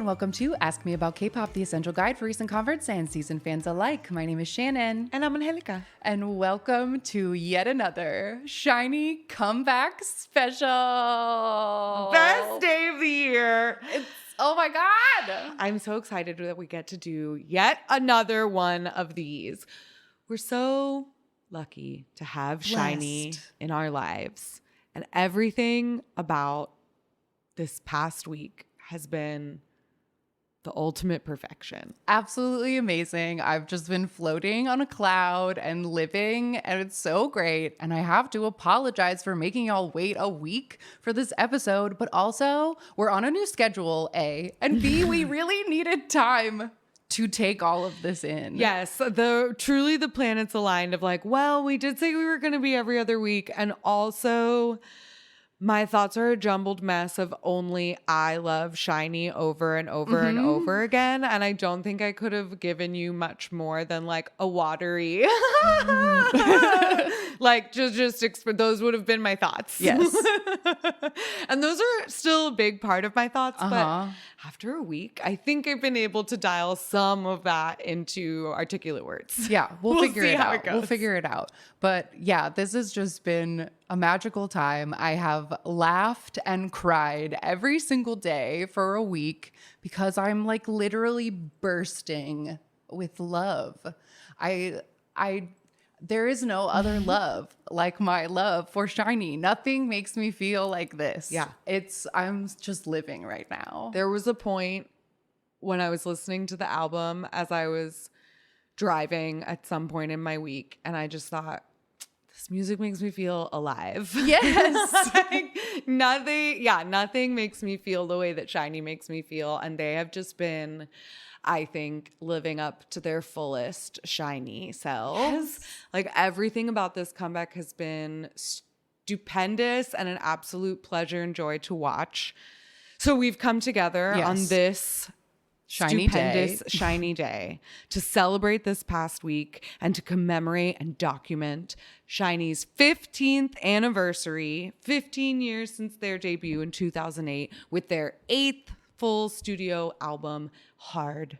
welcome to Ask Me About K-Pop, the essential guide for recent converts and seasoned fans alike. My name is Shannon. And I'm Angelica. And welcome to yet another SHINee comeback special. Best day of the year. Oh my God. I'm so excited that we get to do yet another one of these. We're so lucky to have SHINee in our lives. And everything about this past week has been the ultimate perfection. Absolutely amazing. I've just been floating on a cloud and living, and it's so great. And I have to apologize for making y'all wait a week for this episode, but also we're on a new schedule, A, and B, we really needed time to take all of this in. Yes, truly the planets aligned of like, well, we did say we were going to be every other week, and also my thoughts are a jumbled mess of only I love SHINee over and over and over again. And I don't think I could have given you much more than like a watery, like those would have been my thoughts. Yes. And those are still a big part of my thoughts. But after a week, I think I've been able to dial some of that into articulate words. Yeah, we'll figure it out. Goes. We'll figure it out. But yeah, this has just been a magical time. I have laughed and cried every single day for a week because I'm like literally bursting with love. There is no other love like my love for SHINee. Nothing makes me feel like this. Yeah. I'm just living right now. There was a point when I was listening to the album as I was driving at some point in my week, and I just thought, this music makes me feel alive. Yes. Like, nothing makes me feel the way that SHINee makes me feel. And they have just been, I think, living up to their fullest SHINee selves. Yes. Like everything about this comeback has been stupendous and an absolute pleasure and joy to watch. So we've come together on this stupendous SHINee day to celebrate this past week and to commemorate and document SHINee's 15th anniversary, 15 years since their debut in 2008 with their 8th full studio album, Hard.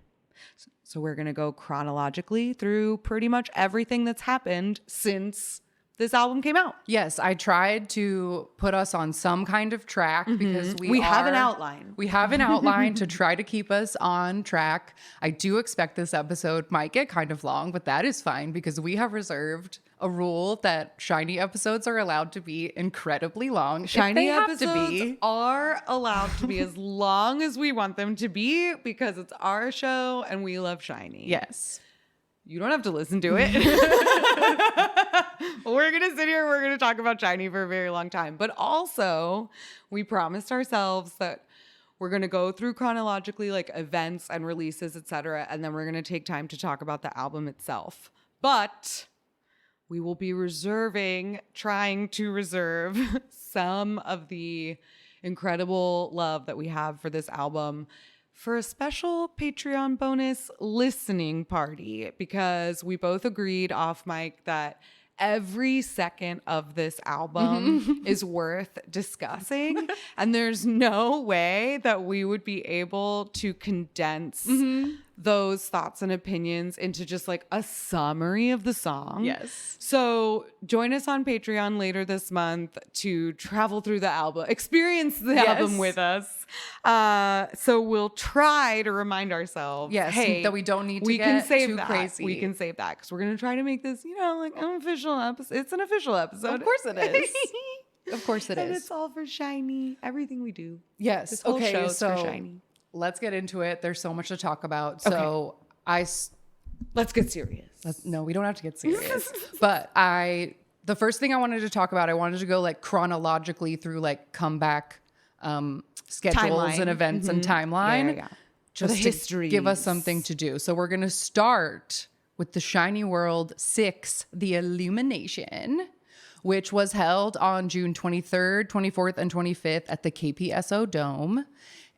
So we're going to go chronologically through pretty much everything that's happened since this album came out. Yes, I tried to put us on some kind of track because we have an outline. We have an outline to try to keep us on track. I do expect this episode might get kind of long, but that is fine because we have reserved a rule that SHINee episodes are allowed to be incredibly long. SHINee episodes are allowed to be as long as we want them to be because it's our show and we love SHINee. Yes. You don't have to listen to it. We're going to sit here. We're going to talk about SHINee for a very long time. But also, we promised ourselves that we're going to go through chronologically, like events and releases, etc. And then we're going to take time to talk about the album itself. But we will be trying to reserve some of the incredible love that we have for this album for a special Patreon bonus listening party, because we both agreed off mic that every second of this album is worth discussing. And there's no way that we would be able to condense those thoughts and opinions into just like a summary of the song. Yes. So join us on Patreon later this month to travel through the album, experience the album with us. So we'll try to remind ourselves, hey, that we don't need to get too crazy. We can save that because we're going to try to make this, like an official episode. It's an official episode. Of course it is. Of course it is. And it's all for SHINee. Everything we do. Yes. This whole show is for SHINee. Let's get into it. There's so much to talk about. Okay. So let's get serious. No, we don't have to get serious. But the first thing I wanted to talk about, I wanted to go like chronologically through like comeback schedules and events and timeline. Yeah. Just the history. Give us something to do. So we're going to start with the SHINee World 6, The Illumination, which was held on June 23rd, 24th, and 25th at the KPSO Dome.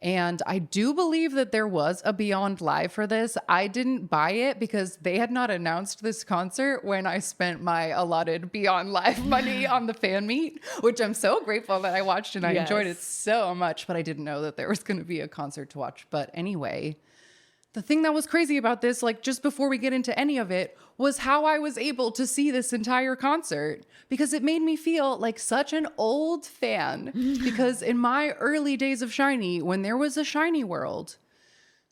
And I do believe that there was a Beyond Live for this. I didn't buy it because they had not announced this concert when I spent my allotted Beyond Live money on the fan meet, which I'm so grateful that I watched and I enjoyed it so much, but I didn't know that there was going to be a concert to watch. But anyway, the thing that was crazy about this, like just before we get into any of it, was how I was able to see this entire concert because it made me feel like such an old fan. Because in my early days of SHINee, when there was a SHINee World,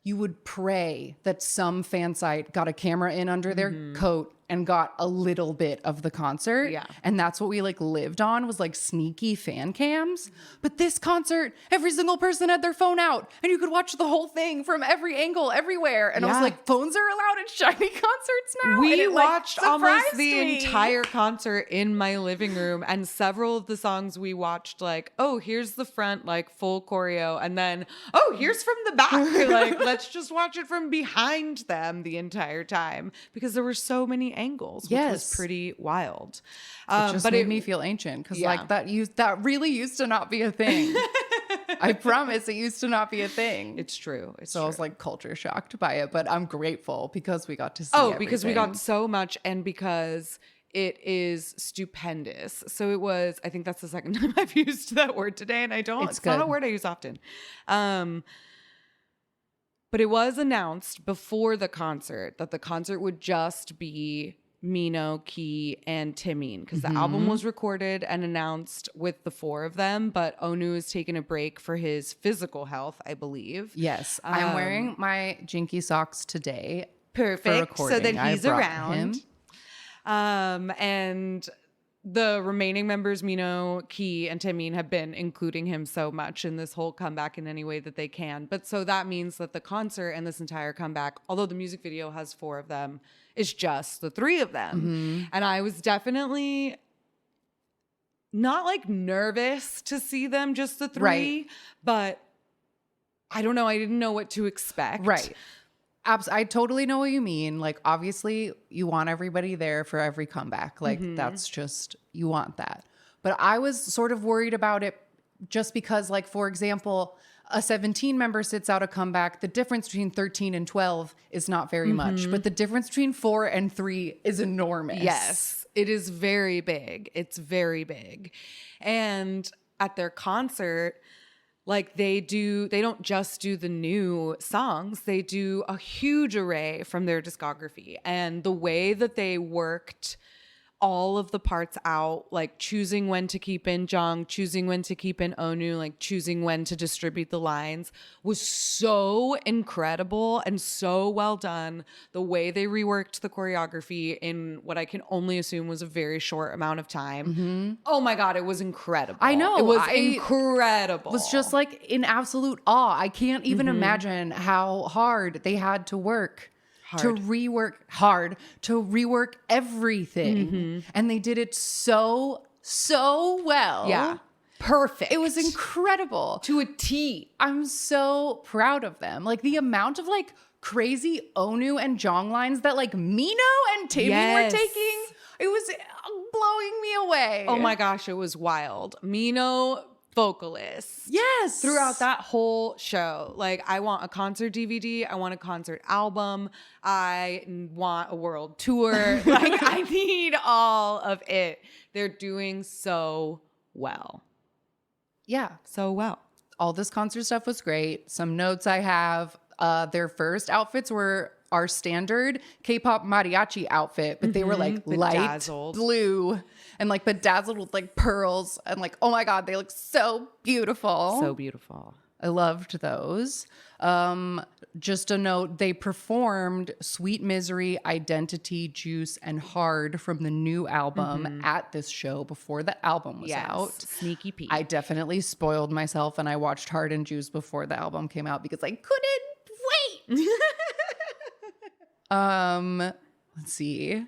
you would pray that some fan site got a camera in under their coat and got a little bit of the concert. Yeah. And that's what we like lived on, was like sneaky fan cams. But this concert, every single person had their phone out and you could watch the whole thing from every angle, everywhere. And I was like, phones are allowed at SHINee concerts now? We and it, watched almost the me. entire concert in my living room, and several of the songs we watched, like, oh, here's the front, like full choreo, and then, oh, here's from the back. Like, let's just watch it from behind them the entire time because there were so many angles, which was pretty wild. It just made me feel ancient because like that really used to not be a thing. I promise it used to not be a thing. It's true. I was like culture shocked by it, but I'm grateful because we got to see because we got so much and because it is stupendous. So it was, I think that's the second time I've used that word today, and it's not a word I use often. But it was announced before the concert that the concert would just be Mino, Key, and Timeen, because the album was recorded and announced with the four of them, but Onu is taking a break for his physical health, I believe. Yes. I'm wearing my Jinky socks today. Perfect. So that he's around. And the remaining members, Mino, Key, and Timeen, have been including him so much in this whole comeback in any way that they can. But so that means that the concert and this entire comeback, although the music video has four of them, is just the three of them. And I was definitely not like nervous to see them, just the three, but I don't know. I didn't know what to expect. Right. I totally know what you mean. Like, obviously, you want everybody there for every comeback. Like, that's just, you want that. But I was sort of worried about it just because, like, for example, a 17 member sits out a comeback. The difference between 13 and 12 is not very much. But the difference between 4 and 3 is enormous. Yes, it is very big. It's very big. And at their concert, like they don't just do the new songs, they do a huge array from their discography. And the way that they worked all of the parts out, like choosing when to keep in Jung, choosing when to keep in Onu, like choosing when to distribute the lines, was so incredible and so well done. The way they reworked the choreography in what I can only assume was a very short amount of time. Oh my God, it was incredible. I know. It was incredible. It was just like in absolute awe. I can't even imagine how hard they had to work. To rework everything. And they did it so well. Yeah. Perfect. It was incredible. To a T. I'm so proud of them. Like the amount of like crazy Onu and Jong lines that like Mino and Timmy were taking, it was blowing me away. Oh my gosh, it was wild. Mino vocalists. Yes. Throughout that whole show. Like, I want a concert DVD. I want a concert album. I want a world tour. Like, I need all of it. They're doing so well. Yeah. So well. All this concert stuff was great. Some notes I have. Their first outfits were our standard K-pop mariachi outfit, but they were like bedazzled. Light blue and like bedazzled with like pearls and like, oh my God, they look so beautiful. So beautiful. I loved those. Just a note, they performed Sweet Misery, Identity, Juice, and Hard from the new album at this show before the album was out. Sneaky peek. I definitely spoiled myself and I watched Hard and Juice before the album came out because I couldn't wait. Let's see.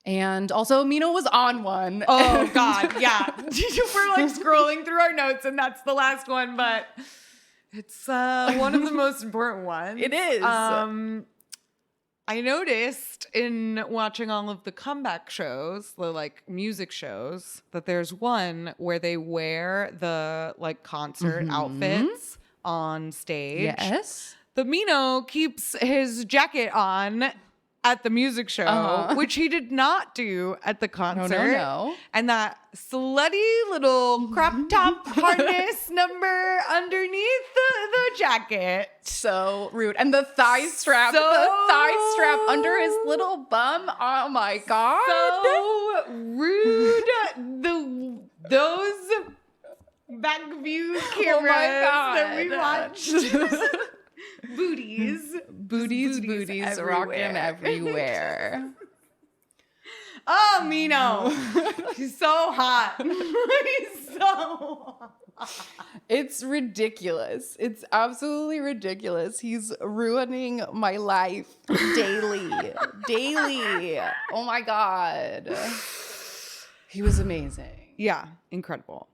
And also Mino was on one. Oh God, yeah. We're like scrolling through our notes and that's the last one, but it's one of the most important ones. It is. I noticed in watching all of the comeback shows, the like music shows, that there's one where they wear the like concert outfits on stage. Yes. But Mino keeps his jacket on at the music show, which he did not do at the concert. No. And that slutty little crop top harness number underneath the jacket. So rude. And the thigh strap, under his little bum. Oh my God. So rude. Those back view cameras that we watched. Booties rocking everywhere. Oh, Mino. He's so hot. He's so hot. It's ridiculous. It's absolutely ridiculous. He's ruining my life daily. Daily. Oh my God. He was amazing. Yeah, incredible.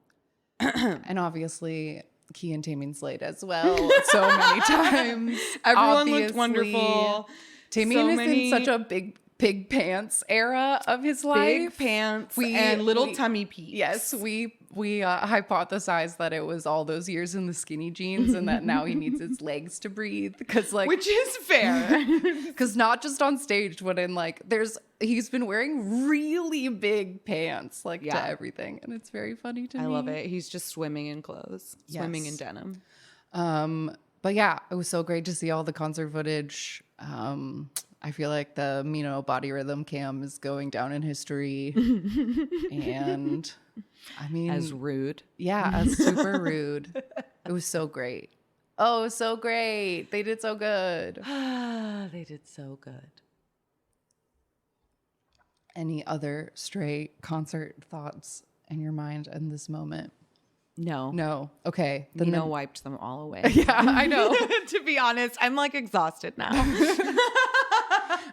And obviously, Key and Taemin slayed as well so many times. Everyone looked wonderful. Taemin is in such a big pig pants era of his life. Big pants and little tummy peaks. Yes, we hypothesized that it was all those years in the skinny jeans and that now he needs his legs to breathe which is fair. Because not just on stage, but in he's been wearing really big pants to everything, and it's very funny to me. I love it. He's just swimming in clothes, swimming in denim. But yeah, it was so great to see all the concert footage. I feel like the Mino body rhythm cam is going down in history. And I mean, as rude. Yeah, as super rude. It was so great. Oh, it was so great. They did so good. They did so good. Any other stray concert thoughts in your mind in this moment? No. Okay. Mino wiped them all away. Yeah, I know. To be honest, I'm exhausted now.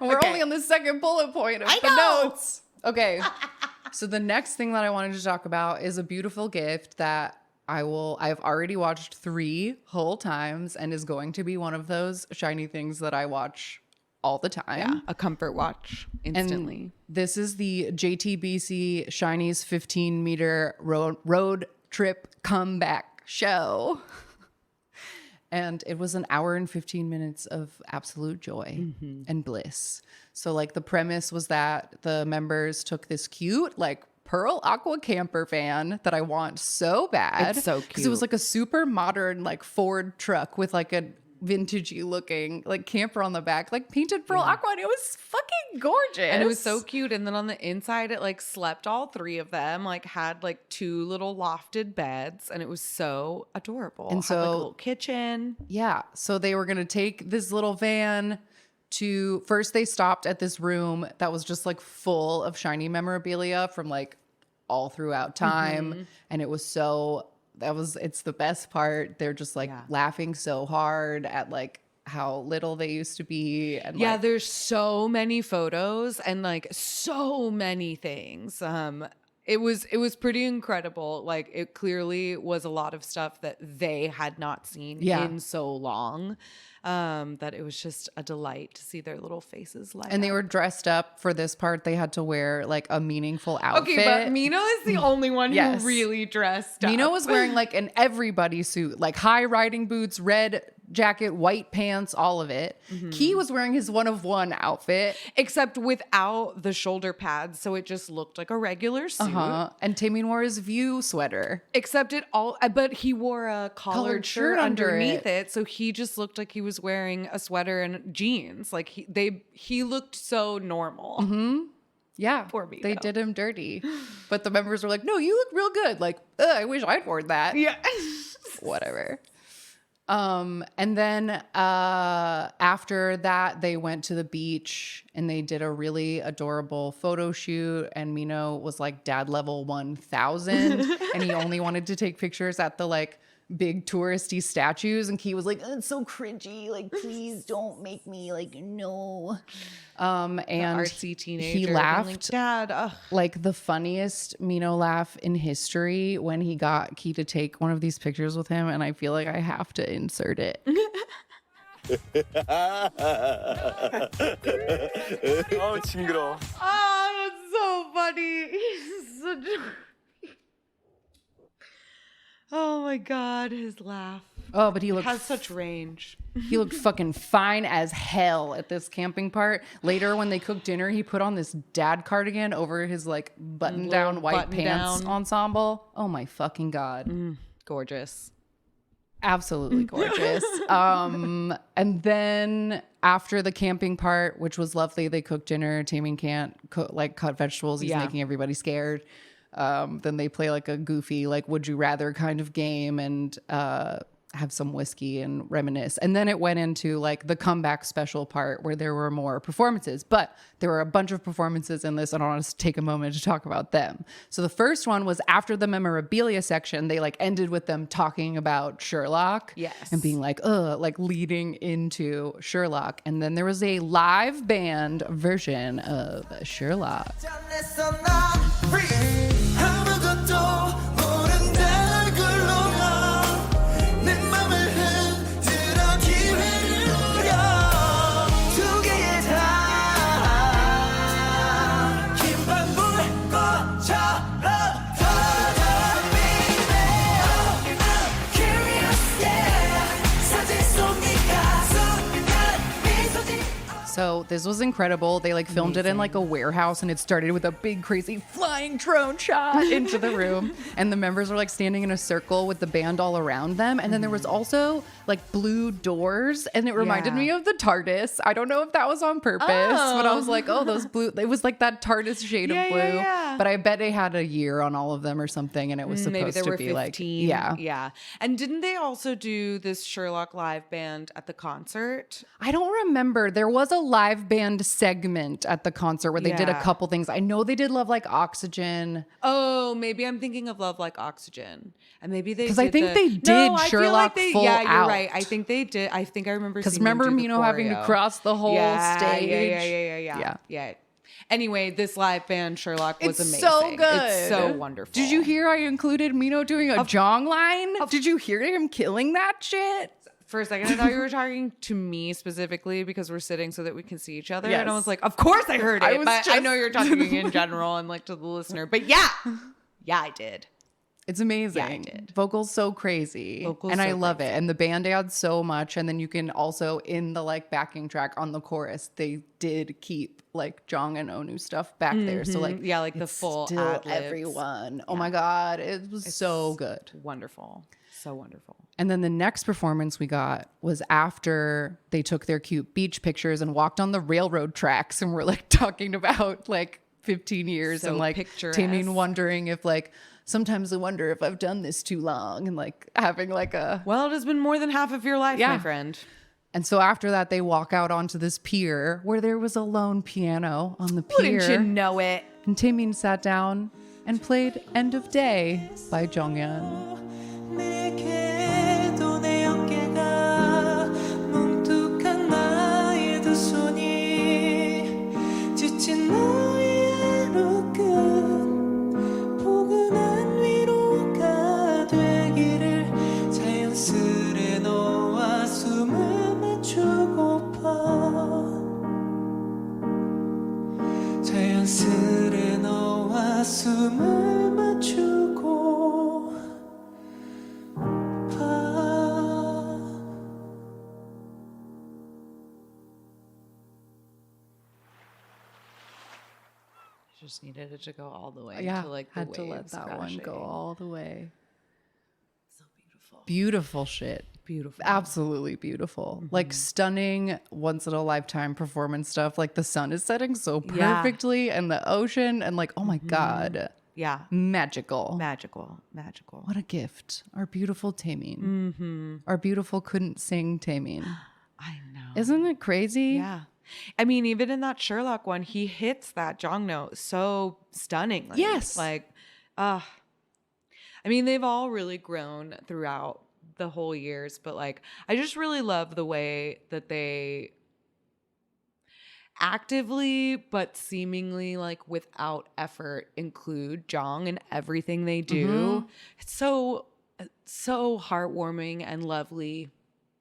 We're only on the second bullet point of the notes. Okay. So the next thing that I wanted to talk about is a beautiful gift that I've already watched 3 whole times and is going to be one of those SHINee things that I watch all the time. Yeah, a comfort watch instantly. And this is the JTBC SHINee's 15-meter road trip comeback show. And it was an hour and 15 minutes of absolute joy and bliss. So the premise was that the members took this cute pearl aqua camper van that I want so bad. It's so cute. Because it was a super modern Ford truck with a vintagey looking camper on the back, painted pearl aqua, and it was fucking gorgeous. And it was so cute. And then on the inside, it slept all 3 of them, had 2 little lofted beds, and it was so adorable. And so had, a little kitchen. Yeah. So they were gonna take this little van to first they stopped at this room that was just full of SHINee memorabilia from all throughout time. And it was it's the best part. They're just laughing so hard at how little they used to be. And there's so many photos and so many things. It was pretty incredible. It clearly was a lot of stuff that they had not seen in so long. That it was just a delight to see their little faces light and they up. were dressed up for this part. They had to wear a meaningful outfit. Okay, but Mino is the only one who really dressed up. Mino was wearing an everybody suit, high riding boots, red jacket, white pants, all of it. Key was wearing his one of one outfit, except without the shoulder pads, so it just looked like a regular suit. And Taemin wore his View sweater, except but he wore a collared shirt underneath it, so he just looked like he was wearing a sweater and jeans. He looked so normal. Yeah, poor Mino. They did him dirty, but the members were like, "No, you look real good." I wish I'd worn that. Yeah, whatever. And then after that, they went to the beach and they did a really adorable photo shoot. And Mino was dad level 1000, and he only wanted to take pictures at the big touristy statues. And Key was it's so cringy. Please don't make me no. And the artsy teenager. He laughed, Dad, the funniest Mino laugh in history when he got Key to take one of these pictures with him. And I feel like I have to insert it. Oh, 징그러. Oh, that's so funny. He's such a... Oh my God, his laugh. Oh, but he It looked has such range. he looked fucking fine as hell at this camping part. Later, when they cooked dinner, he put on this dad cardigan over his like button-down white pants ensemble. Oh my fucking God. Gorgeous. Absolutely gorgeous. And then after the camping part, which was lovely, they cooked dinner. Taming can't cut vegetables. He's making everybody scared. Then they play like a goofy, like, would you rather kind of game and have some whiskey and reminisce. And then it went into like the comeback special part where there were more performances, but there were a bunch of performances in this, and I want to take a moment to talk about them. So the first one was after the memorabilia section. They like ended with them talking about Sherlock, and being like, like leading into Sherlock. And then there was a live band version of Sherlock. So this was incredible. They like filmed it in like a warehouse, and it started with a big crazy flying drone shot into the room, and the members were like standing in a circle with the band all around them. And then there was also like blue doors, and it reminded me of the TARDIS. I don't know if that was on purpose, but I was like, oh, those blue, it was like that TARDIS shade of blue. But I bet they had a year on all of them or something, and it was supposed to be 15. like, yeah. And didn't they also do this Sherlock live band at the concert? I don't remember. There was a live band segment at the concert where they did a couple things. I know they did Love Like Oxygen. Oh, maybe I'm thinking of Love Like Oxygen. And maybe they did. Because I think they did Sherlock full out. Yeah, you're right. I think they did. I think I remember seeing them do the Mino having to cross the whole stage. Yeah. Anyway, this live band Sherlock was amazing. So good. It's so wonderful. Did you hear I included Mino doing a jong line? Did you hear him killing that shit? For a second, I thought you were talking to me specifically because we're sitting so that we can see each other. And I was like, of course I heard it. I know you're talking in general and like to the listener. But yeah, I did. It's amazing. Yeah, I did. Vocals so crazy. I love it. And the band adds so much. And then you can also, in the like backing track on the chorus, they did keep like Jong and Onu stuff back there. So like, like the full still ad-libs. everyone. Oh my God. It was so good. Wonderful. So wonderful. And then the next performance we got was after they took their cute beach pictures and walked on the railroad tracks, and we're like talking about like 15 years and like Taming wondering if like, sometimes I wonder if I've done this too long, and like having like a... Well, it has been more than half of your life, my friend. And so after that, they walk out onto this pier where there was a lone piano on the pier. Wouldn't you know it? And Taemin sat down and played End of Day by Jonghyun. Just needed it to go all the way. Yeah, to like the had to let waves that crashing. one go all the way. So beautiful. Beautiful shit. Beautiful. Absolutely beautiful. Like stunning, once in a lifetime performance stuff. Like the sun is setting so perfectly, and the ocean, and like, oh my God. Yeah. Magical. Magical. What a gift. Our beautiful Taemin. Our beautiful couldn't sing Taemin. I know. Isn't it crazy? Yeah. I mean, even in that Sherlock one, he hits that Jong note so stunningly. Yes. Like, I mean, they've all really grown throughout the whole years, but like, I just really love the way that they actively, but seemingly like without effort, include Jong in everything they do. It's so heartwarming and lovely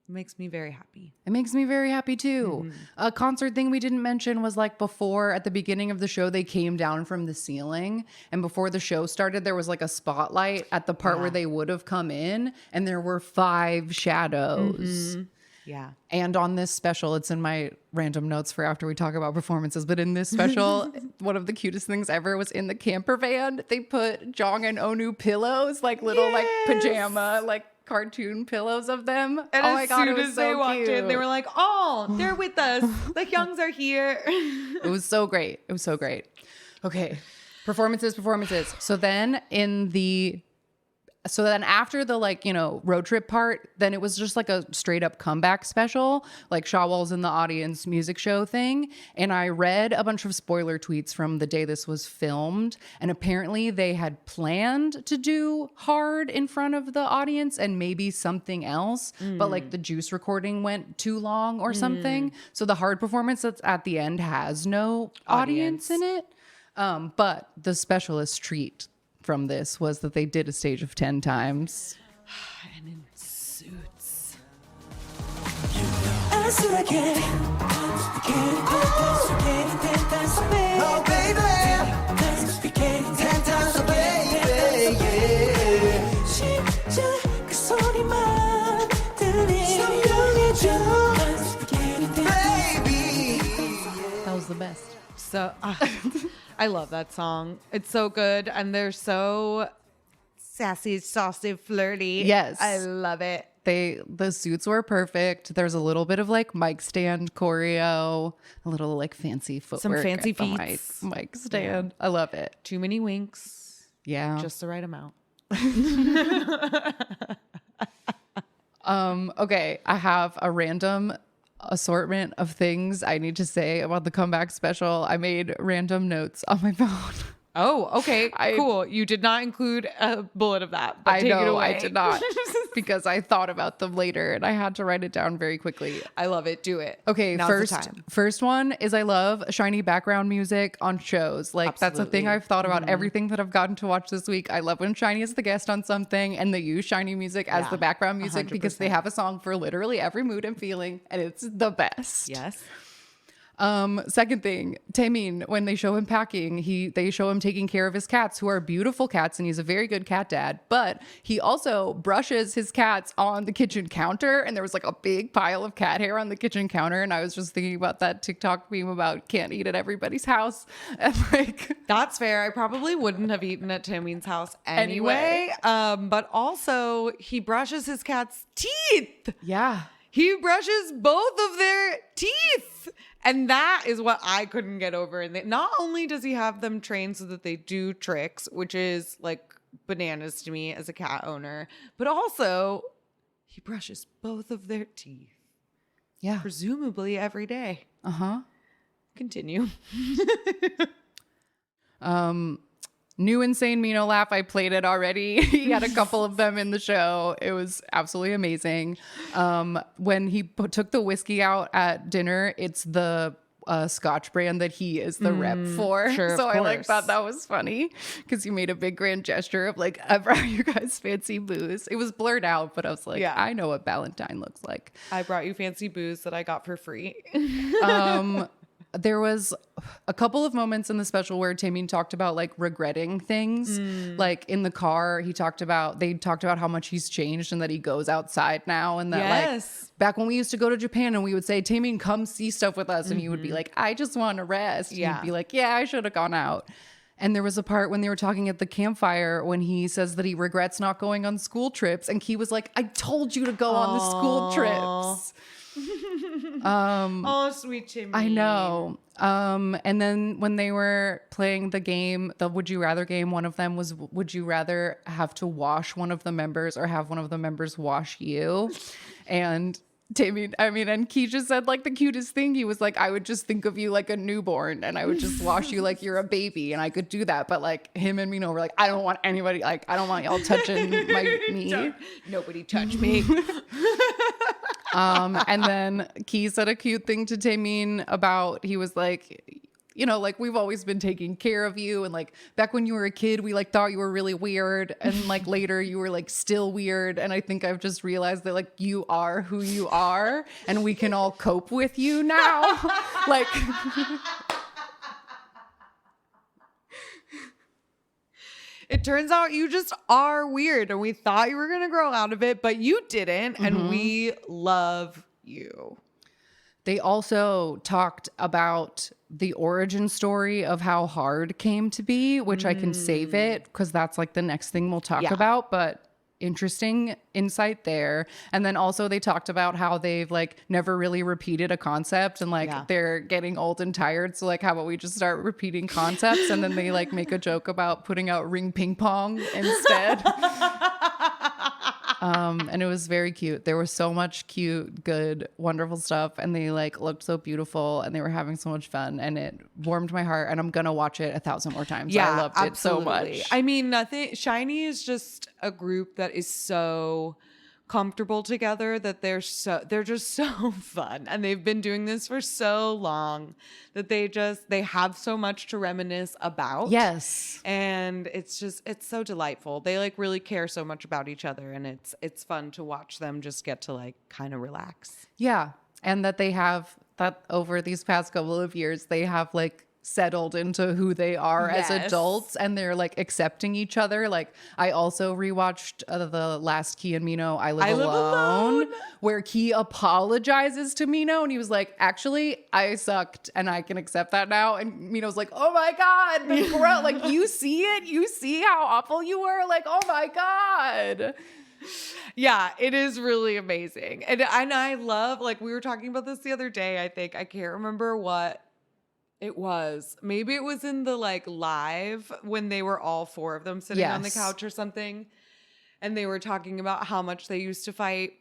makes me very happy. It makes me very happy too. A concert thing we didn't mention was like before at the beginning of the show, they came down from the ceiling. And before the show started, there was like a spotlight at the part where they would have come in. And there were 5 shadows. Yeah. And on this special, it's in my random notes for after we talk about performances. But in this special, one of the cutest things ever was in the camper van. They put Jong and Onu pillows, like little like pajama, like cartoon pillows of them. And oh my as God, soon it was as so they walked cute. in, they were like, oh, they're with us. The Youngs are here. It was so great. It was so great. Okay. Performances. So then after the like, you know, road trip part, then it was just like a straight up comeback special, like Shawol's in the audience music show thing. And I read a bunch of spoiler tweets from the day this was filmed. And apparently they had planned to do Hard in front of the audience and maybe something else. But like the Juice recording went too long or something. So the Hard performance that's at the end has no audience in it. But the specialist treat from this was that they did a stage of 10 times. And in suits. Oh, baby. That was the best. So I love that song. It's so good. And they're so sassy, saucy, flirty. Yes. I love it. The suits were perfect. There's a little bit of like mic stand choreo, a little like fancy footwork. fancy at the feats. mic stand. I love it. Too many winks. Yeah. Just the right amount. Okay. I have a random assortment of things I need to say about the comeback special. I made random notes on my phone. Oh, okay. Cool. You did not include a bullet of that. But I take it know away. I did not because I thought about them later and I had to write it down very quickly. I love it. Do it. Okay, Now's the time. first one is I love SHINee background music on shows. Like that's a thing Absolutely. I've thought about everything that I've gotten to watch this week. I love when SHINee is the guest on something and they use SHINee music as Yeah, the background music because they 100%. have a song for literally every mood and feeling and it's the best. Yes. Second thing, Taemin, when they show him packing, they show him taking care of his cats, who are beautiful cats, and he's a very good cat dad. But he also brushes his cats on the kitchen counter, and there was like a big pile of cat hair on the kitchen counter. And I was just thinking about that TikTok meme about can't eat at everybody's house, and like That's fair. I probably wouldn't have eaten at Timmy's house anyway. But also, he brushes his cat's teeth. yeah. He brushes both of their teeth. And that is what I couldn't get over. And not only does he have them trained so that they do tricks, which is like bananas to me as a cat owner, but also he brushes both of their teeth, Yeah. presumably every day. Uh-huh. Continue. New Insane Mino laugh. I played it already. He had a couple of them in the show. It was absolutely amazing. When he took the whiskey out at dinner, it's the Scotch brand that he is the rep for. sure, So of I like course. thought that was funny because he made a big grand gesture of like, I brought you guys fancy booze. It was blurred out, but I was like, Yeah. I know what Valentine looks like. I brought you fancy booze that I got for free. There was a couple of moments in the special where Taemin talked about like regretting things. Like in the car, they talked about how much he's changed and that he goes outside now. And that Yes. like back when we used to go to Japan and we would say, Taemin, come see stuff with us. And you would be like, I just want to rest. And Yeah. you'd be like, yeah, I should have gone out. And there was a part when they were talking at the campfire when he says that he regrets not going on school trips. And Key was like, I told you to go on the school trips. Oh, sweet Timmy. I know. And then when they were playing the game, the Would You Rather game, one of them was, would you rather have to wash one of the members or have one of the members wash you? And and Key just said like the cutest thing. He was like, I would just think of you like a newborn and I would just wash you like you're a baby. And I could do that. But like him and Mino were like, I don't want anybody, like, I don't want y'all touching me. Nobody touch me. And then Key said a cute thing to Taemin about, he was like, you know, like we've always been taking care of you. And like back when you were a kid, we like thought you were really weird. And like later you were like still weird. And I think I've just realized that like you are who you are and we can all cope with you now. Like, it turns out you just are weird and we thought you were going to grow out of it, but you didn't. And we love you. they also talked about the origin story of how hard came to be, which I can save it because that's like the next thing we'll talk about. But interesting insight there. And then also they talked about how they've like never really repeated a concept and like they're getting old and tired. So like, how about we just start repeating concepts? And then they like make a joke about putting out ring ping pong instead. And it was very cute. There was so much cute, good, wonderful stuff. And they like looked so beautiful and they were having so much fun and it warmed my heart and I'm going to watch it 1,000 more times. Yeah, I loved it so much. I mean, SHINee is just a group that is so comfortable together that they're just so fun and they've been doing this for so long that they have so much to reminisce about. Yes. And it's so delightful. They like really care so much about each other and it's fun to watch them just get to like kind of relax. Yeah. And that they have that over these past couple of years, they have like settled into who they are as adults and they're like accepting each other. Like I also rewatched the last Key and Mino I Live Alone, where Key apologizes to Mino and he was like, actually I sucked and I can accept that now. And Mino's like, oh my God, like you see it, you see how awful you were, like, oh my God. Yeah, it is really amazing. And I love, like we were talking about this the other day, I think. I can't remember what it was. Maybe it was in the like live when they were all four of them sitting on the couch or something. And they were talking about how much they used to fight.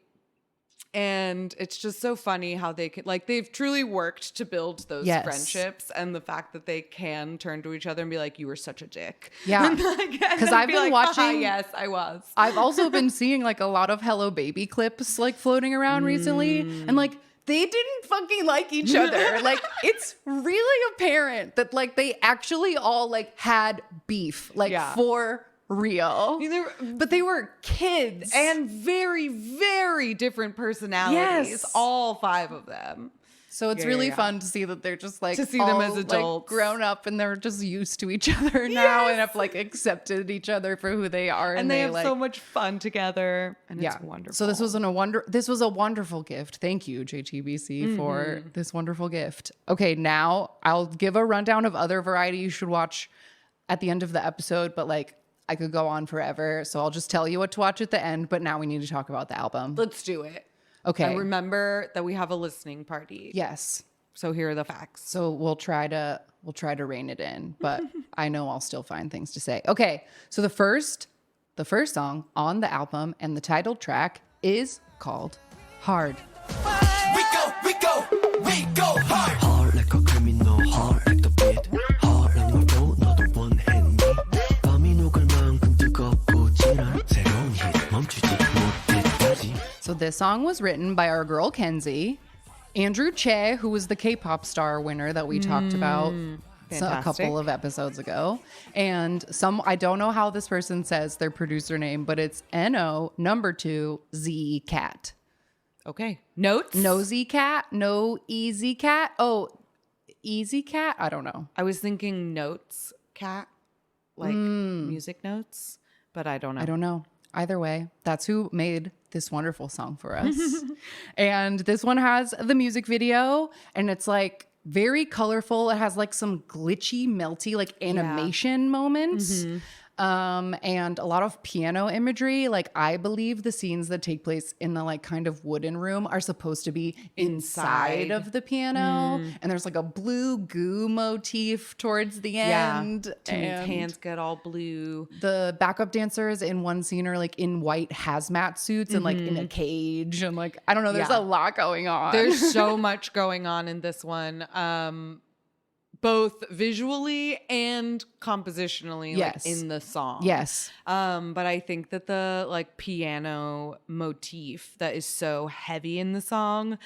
And it's just so funny how they could, like, they've truly worked to build those friendships and the fact that they can turn to each other and be like, you were such a dick. Yeah. Because I've been watching. Yes, I was. I've also been seeing like a lot of Hello Baby clips like floating around recently. And like, they didn't fucking like each other. Like, it's really apparent that like they actually all like had beef, like for real. But they were kids and very, very different personalities. Yes. All five of them. So it's really fun to see that they're just like to see all, them as adults, like, grown up, and they're just used to each other now and have like accepted each other for who they are, and they have so much fun together, and it's wonderful. So this was a wonderful gift. Thank you, JTBC, for this wonderful gift. Okay, now I'll give a rundown of other variety you should watch at the end of the episode, but like I could go on forever, so I'll just tell you what to watch at the end. But now we need to talk about the album. Let's do it. Okay. And remember that we have a listening party. Yes. So here are the facts. So we'll try to rein it in, but I know I'll still find things to say. Okay. So the first song on the album and the title track is called Hard. We go hard. Hard like a criminal, hard like the beat. Hard like my flow, 너도 원했니? 밤이 녹을 만큼 뜨겁고 지랄. 새로운 hit 멈추지 못했다지. So this song was written by our girl Kenzie, Andrew Che, who was the K-pop star winner that we talked about a couple of episodes ago, and I don't know how this person says their producer name, but it's NO2Z Cat. Okay. Notes? No Z Cat, no Easy Cat. Oh, Easy Cat? I don't know. I was thinking notes cat, like music notes, but I don't know. I don't know. Either way, that's who made this wonderful song for us. And this one has the music video, and it's like very colorful. It has like some glitchy, melty, like animation moments. And a lot of piano imagery. Like I believe the scenes that take place in the like kind of wooden room are supposed to be inside of the piano. And there's like a blue goo motif towards the end. Timmy's hands get all blue. The backup dancers in one scene are like in white hazmat suits and like in a cage. And like, I don't know, there's a lot going on. There's so much going on in this one. Both visually and compositionally, like in the song. Yes. But I think that the like piano motif that is so heavy in the song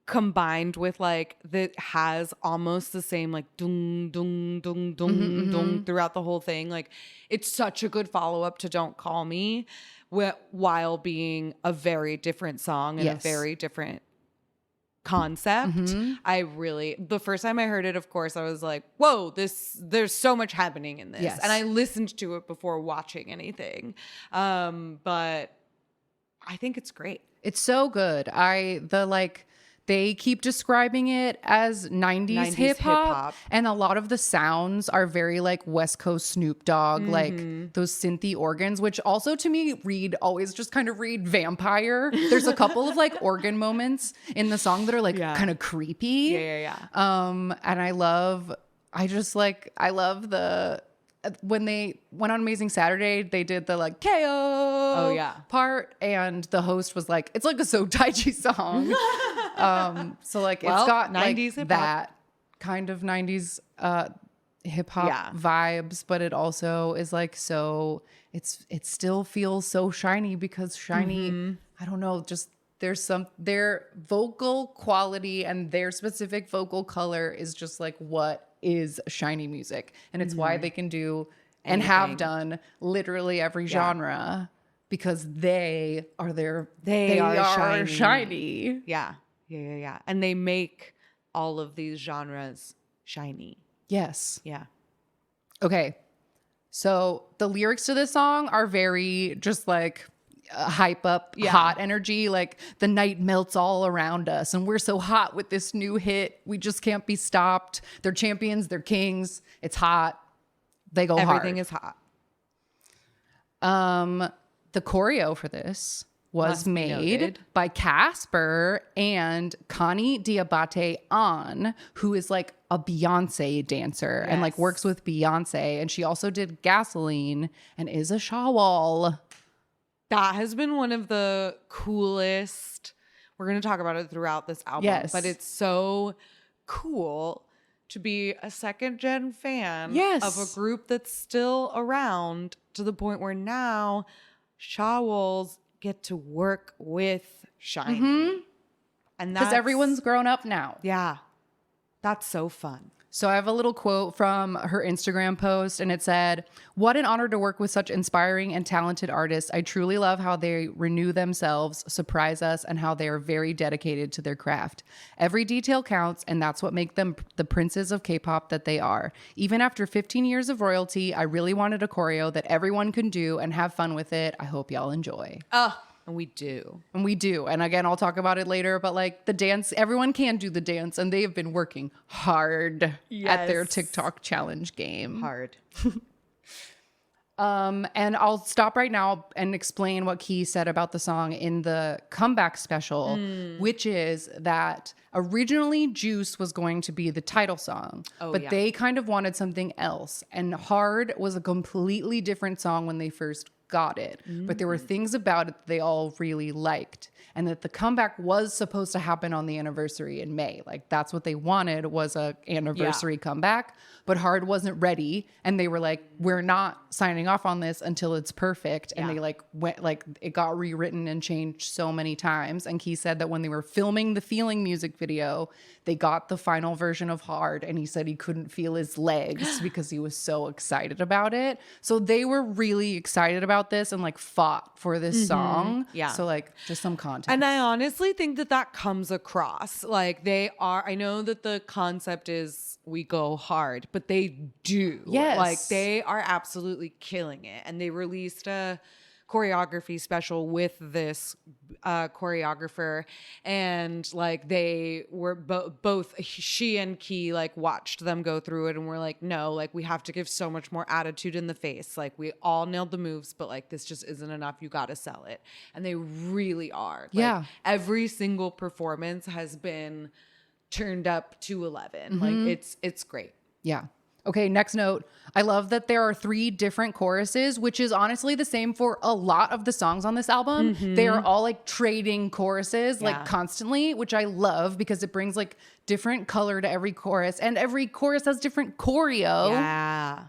combined with like that has almost the same like dung dung dung dung dung throughout the whole thing. Like it's such a good follow-up to Don't Call Me while being a very different song and a very different concept. The first time I heard it, of course, I was like, whoa, there's so much happening in this. Yes. And I listened to it before watching anything. But I think it's great. It's so good. They keep describing it as 90s hip hop, and a lot of the sounds are very like West Coast Snoop Dogg, like those synthy organs, which also to me always just kind of read vampire. There's a couple of like organ moments in the song that are like kind of creepy. Yeah. And I love the when they went on Amazing Saturday, they did the like KO part, and the host was like, it's like a So Taichi song. So like it's got 90s like hip-hop. That kind of 90s hip hop vibes, but it also is like so it still feels so SHINee because SHINee, I don't know, just their vocal quality and their specific vocal color is just like what is SHINee music, and it's why they can do and have done literally every genre because they are SHINee. Yeah. And they make all of these genres shiny. Yes. Yeah. Okay. So the lyrics to this song are very just like hype up, hot energy. Like the night melts all around us and we're so hot with this new hit. We just can't be stopped. They're champions. They're kings. It's hot. They go hard. Everything is hot. The choreo for this was made by Casper and Connie Diabate On, who is like a Beyonce dancer and like works with Beyonce. And she also did Gasoline and is a Shawol. That has been one of the coolest. We're going to talk about it throughout this album, but it's so cool to be a second gen fan of a group that's still around to the point where now Shawols get to work with SHINee. And that's, because everyone's grown up now. Yeah. That's so fun. So I have a little quote from her Instagram post, and it said, "What an honor to work with such inspiring and talented artists. I truly love how they renew themselves, surprise us, and how they are very dedicated to their craft. Every detail counts, and that's what makes them the princes of K-pop that they are. Even after 15 years of royalty, I really wanted a choreo that everyone can do and have fun with it. I hope y'all enjoy." And we do. And again, I'll talk about it later, but like the dance, everyone can do the dance, and they have been working hard at their TikTok challenge game. Hard. And I'll stop right now and explain what Key said about the song in the comeback special, which is that originally Juice was going to be the title song, but they kind of wanted something else. And Hard was a completely different song when they first got it, but there were things about it that they all really liked, and that the comeback was supposed to happen on the anniversary in May. Like that's what they wanted, was a anniversary comeback, but Hard wasn't ready, and they were like, we're not signing off on this until it's perfect. And they like went, like it got rewritten and changed so many times. And he said that when they were filming the Feeling music video, they got the final version of Hard, and he said he couldn't feel his legs because he was so excited about it. So they were really excited about this and like fought for this song. Yeah. So like just some context. And I honestly think that comes across. Like I know that the concept is we go hard, but they do. Yes. Like they are absolutely killing it. And they released a choreography special with this choreographer, and like they were both she and Key like watched them go through it and were like, no, like we have to give so much more attitude in the face. Like we all nailed the moves, but like this just isn't enough. You got to sell it. And they really are. Like, every single performance has been turned up to 11. Like it's great. Yeah. Okay, next note. I love that there are 3 different choruses, which is honestly the same for a lot of the songs on this album. They are all like trading choruses like constantly, which I love because it brings like different color to every chorus, and every chorus has different choreo. Yeah.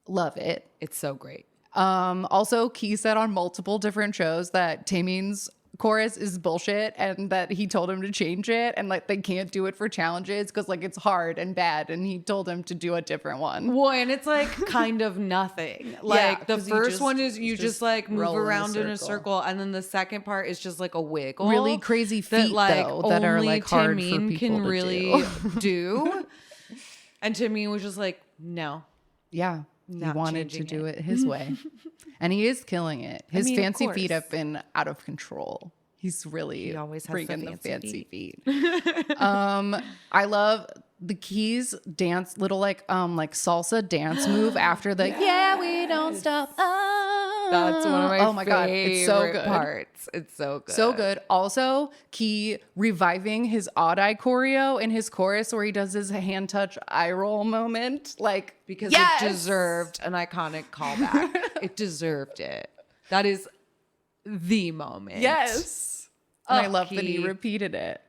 Love it. It's so great. Also, Key said on multiple different shows that Taemin's chorus is bullshit and that he told him to change it and like they can't do it for challenges because like it's hard and bad and he told him to do a different one. Well, and it's like kind of nothing. Like the 'cause first one is you just like move roll around in a circle, and then the second part is just like a wiggle. Really crazy feet though that are like hard for Timeen people can to really do. do. And Timeen was just like, no. Yeah. He Not wanted to changing do it. it his way. And he is killing it. His mean, of fancy feet course. have been out of control. He's really He always has bringing the the fancy fancy feet. I love the Keys dance, little like salsa dance move after the yeah we don't stop. That's one of my oh my god, it's so good. parts. It's so good. So good. Also, Key reviving his odd eye choreo in his chorus where he does his hand touch eye roll moment. Like, Because yes! it deserved an iconic callback. It deserved it. That is the moment. Yes. And I Oh, love that he Key. repeated it.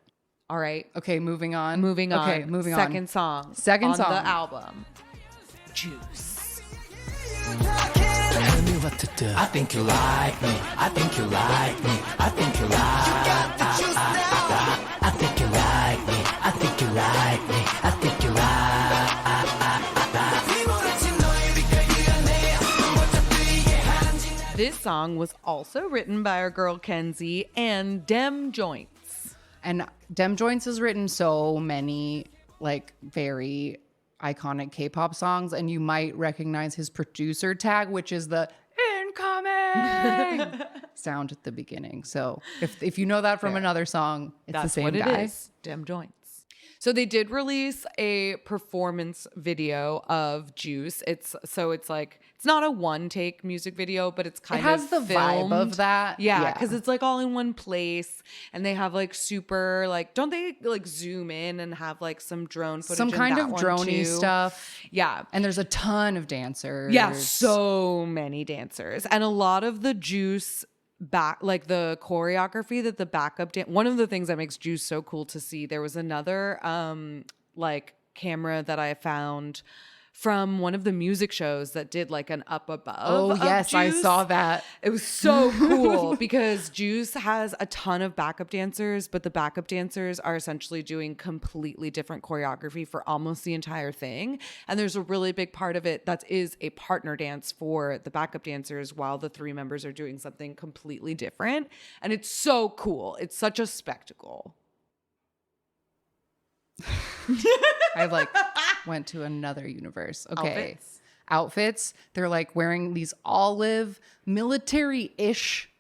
All right. Okay, moving on. Moving on. Okay, moving on. Second song. Second on song. the album. Juice. Tell me what to do. I think you like me. I think you like me. I think you like. I think you like me. I think you like me. I think you like. This song was also written by our girl Kenzie and Dem Joints. And Dem Joints has written so many like very iconic K-pop songs, and you might recognize his producer tag, which is the incoming sound at the beginning. So if you know that from another song, it's That's the same what guy. it is. Dem Joints. So they did release a performance video of Juice. It's like it's not a one take music video, but it's kind It has of the vibe filmed. of that. Yeah, because it's like all in one place, and they have like super like don't they like zoom in and have like some drone footage? Some in kind that of one droney too? stuff. Yeah. And there's a ton of dancers. Yeah, so many dancers. And a lot of the Juice back like the choreography that the backup one of the things that makes Juice so cool to see, there was another like camera that I found from one of the music shows that did like an up above. Oh of yes, I Juice. saw that. It was so cool because Juice has a ton of backup dancers, but the backup dancers are essentially doing completely different choreography for almost the entire thing. And there's a really big part of it that is a partner dance for the backup dancers while the three members are doing something completely different. And it's so cool. It's such a spectacle. I like went to another universe. Okay. Outfits. Outfits. They're like wearing these olive military-ish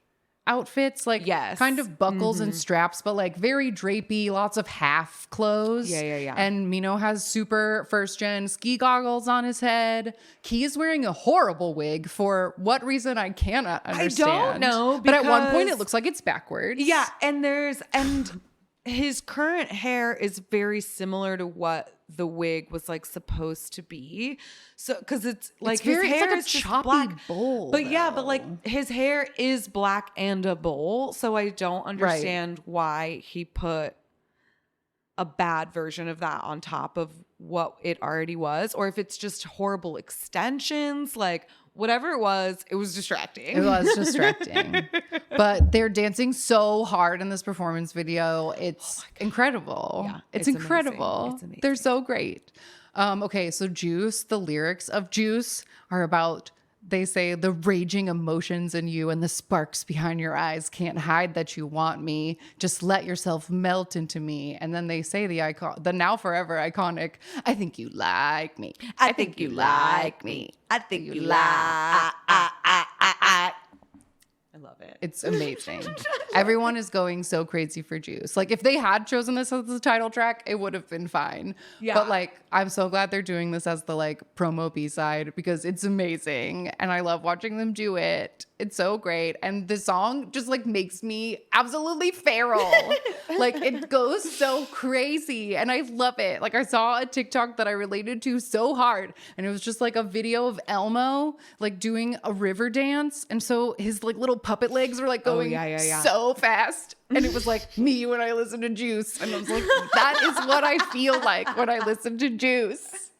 outfits, like Yes. kind of buckles and straps, but like very drapey, lots of half clothes. Yeah. And Mino has super first gen ski goggles on his head. Key is wearing a horrible wig for what reason I cannot understand. know, But at one point because- it looks like it's backwards. Yeah, and his current hair is very similar to what the wig was like supposed to be. So because it's like his very- it's hair like a is just choppy black. bowl, But yeah, but though. like his hair is black and a bowl. So I don't understand why he put a bad version of that on top of what it already was, or if it's just horrible extensions, like whatever it was distracting. It was distracting. But they're dancing so hard in this performance video. It's incredible. Yeah, it's it's amazing. incredible. It's amazing. They're so great. Okay, so Juice, the lyrics of Juice are about, they say, the raging emotions in you and the sparks behind your eyes can't hide that you want me. Just let yourself melt into me. And then they say the now forever iconic, I think you like me. I think you like me. I think you like. I love it. It's amazing. Everyone is going so crazy for Juice. Like if they had chosen this as the title track, it would have been fine. Yeah. But like I'm so glad they're doing this as the like promo B-side because it's amazing and I love watching them do it. It's so great. And the song just like makes me absolutely feral. Like it goes so crazy and I love it. Like I saw a TikTok that I related to so hard and it was just like a video of Elmo like doing a river dance. And so his like little puppet legs were like going yeah. so fast. And it was like me when I listen to Juice. And I was like, that is what I feel like when I listen to Juice.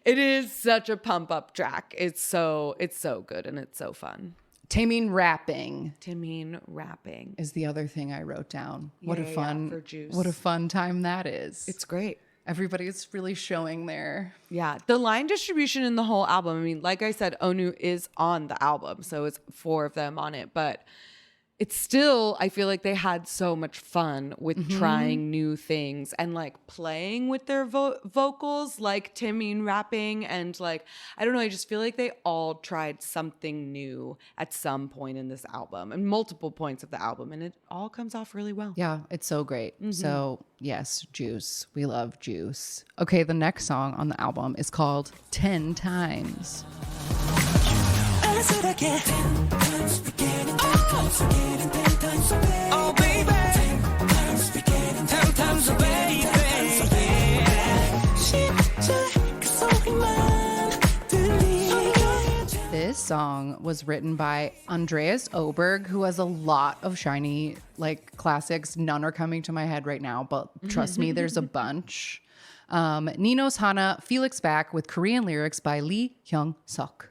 It is such a pump up track. It's so good and it's so fun. Taemin rapping Taemin rapping. is the other thing I wrote down. What Yeah, a yeah, fun, for Juice. what a fun time that is. It's great. Everybody's really showing their. Yeah, the line distribution in the whole album. I mean, like I said, Onu is on the album, so it's 4 of them on it, but it's still, I feel like they had so much fun with trying new things and like playing with their vocals, like Taemin rapping, and like, I don't know, I just feel like they all tried something new at some point in this album and multiple points of the album, and it all comes off really well. Yeah, it's so great. So, yes, Juice. We love Juice. Okay, the next song on the album is called 10 Times. Oh baby, 10 times a baby. This song was written by Andreas Oberg, who has a lot of SHINee like classics. None are coming to my head right now, but trust me, there's a bunch. Nino's Hana, Felix Back with Korean lyrics by Lee Hyung-suk.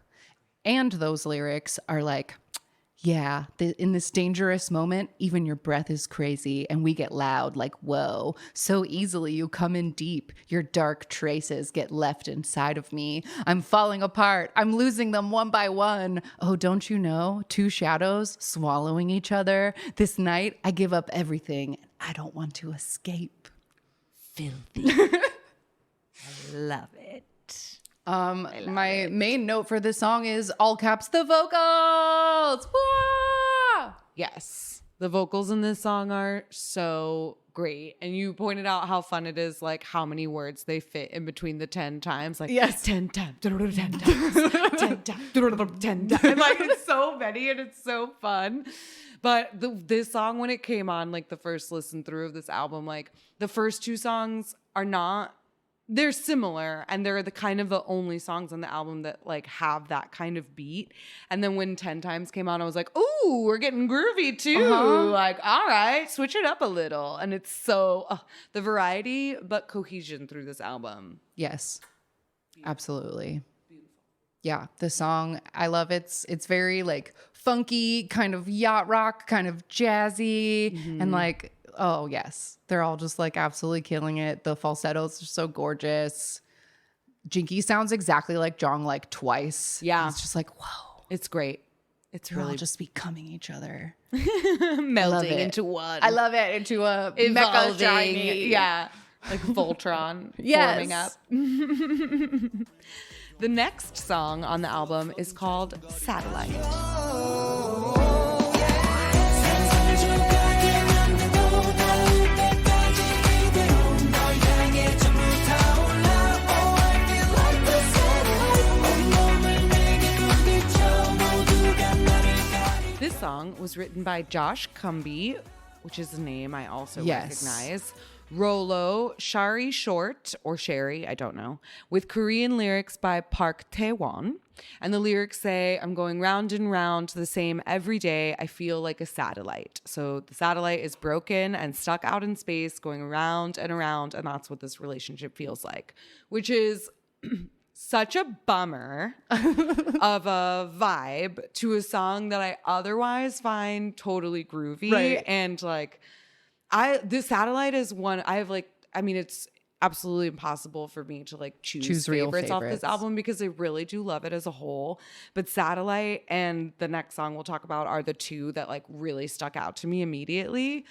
And those lyrics are like, yeah, in this dangerous moment, even your breath is crazy and we get loud like, whoa, so easily you come in deep. Your dark traces get left inside of me. I'm falling apart. I'm losing them one by one. Oh, don't you know? 2 shadows swallowing each other. This night, I give up everything. I don't want to escape. Filthy. I love it. My main note for this song is all caps the vocals. Wah! Yes. The vocals in this song are so great. And you pointed out how fun it is, like how many words they fit in between the 10 times. Like, Yes. 10 times, 10 times, 10 times, 10 times. Like, it's so many and it's so fun. But this song, when it came on, like the first listen through of this album, like the first 2 songs are not, they're similar, and they're the only songs on the album that like have that kind of beat. And then when 10 times came on, I was like, ooh, we're getting groovy too. Like, all right, switch it up a little. And it's so the variety but cohesion through this album. Yes, absolutely. Yeah, the song, I love it. It's very like funky, kind of yacht rock, kind of jazzy, and like, oh yes, they're all just like absolutely killing it. The falsettos are so gorgeous. Jinky sounds exactly like Jong, like twice. Yeah. It's just like, whoa. It's great. It's They're all really just becoming each other. melting it. into one. I love it. Into a mecha Evolving. SHINee. Yeah. Like Voltron Yes. forming up. The next song on the album is called Satellite. This song was written by Josh Cumby, which is a name I also recognize. Rolo, Shari Short, or Sherry, I don't know, with Korean lyrics by Park Taewon. And the lyrics say, I'm going round and round, the same every day. I feel like a satellite. So the satellite is broken and stuck out in space, going around and around. And that's what this relationship feels like, which is such a bummer of a vibe to a song that I otherwise find totally groovy. Right. And like, this satellite is one I have like, I mean, it's absolutely impossible for me to like choose real favorites off favorites. this album because I really do love it as a whole. But Satellite and the next song we'll talk about are the 2 that like really stuck out to me immediately.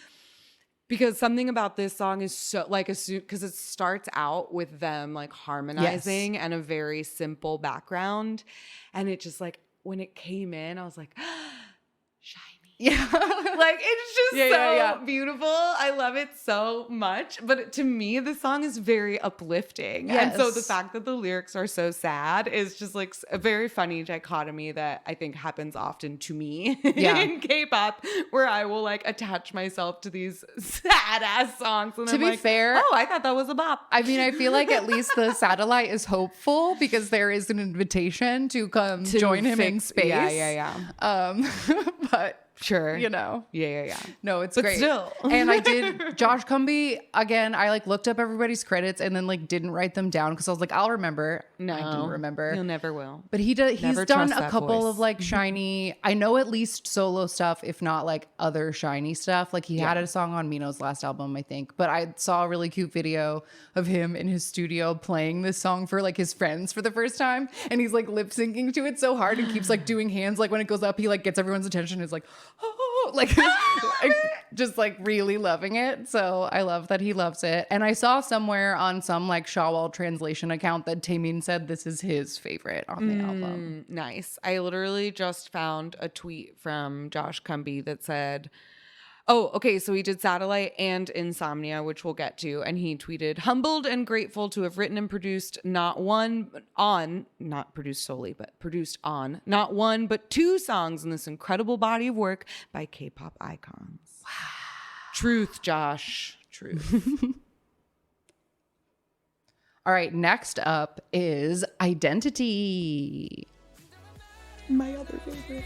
Because something about this song is so like, because it starts out with them like harmonizing and a very simple background. And it just like, when it came in, I was like, SHINee. Yeah. Like, it's just Yeah. beautiful. I love it so much. But to me, the song is very uplifting. And so the Yes. fact that the lyrics are so sad is just like a very funny dichotomy that I think happens often to me in K-pop, where I will like attach myself to these sad ass songs. And To I'm be like, fair, oh, I thought that was a bop. I mean, I feel like at least the satellite is hopeful because there is an invitation to come join him in space. Yeah. But Sure. you know? Yeah. No, it's But great. still. And I did Josh Cumby again. I like looked up everybody's credits and then like didn't write them down because I was like, I'll remember. No. I didn't remember. You never will. But he's done trust a that couple voice. of like SHINee. I know at least solo stuff, if not like other SHINee stuff. Like he had a song on Mino's last album, I think. But I saw a really cute video of him in his studio playing this song for like his friends for the first time, and he's like lip syncing to it so hard and keeps like doing hands. Like when it goes up, he like gets everyone's attention. And is like, oh, like just like really loving it. So I love that he loves it. And I saw somewhere on some like Shawol translation account that Taemin said this is his favorite on the album. Nice. I literally just found a tweet from Josh Cumby that said, oh, okay, so he did Satellite and Insomnia, which we'll get to, and he tweeted, humbled and grateful to have written and produced not one but two songs in this incredible body of work by K-pop icons. Wow. Truth, Josh. Truth. All right, next up is Identity. My other favorite.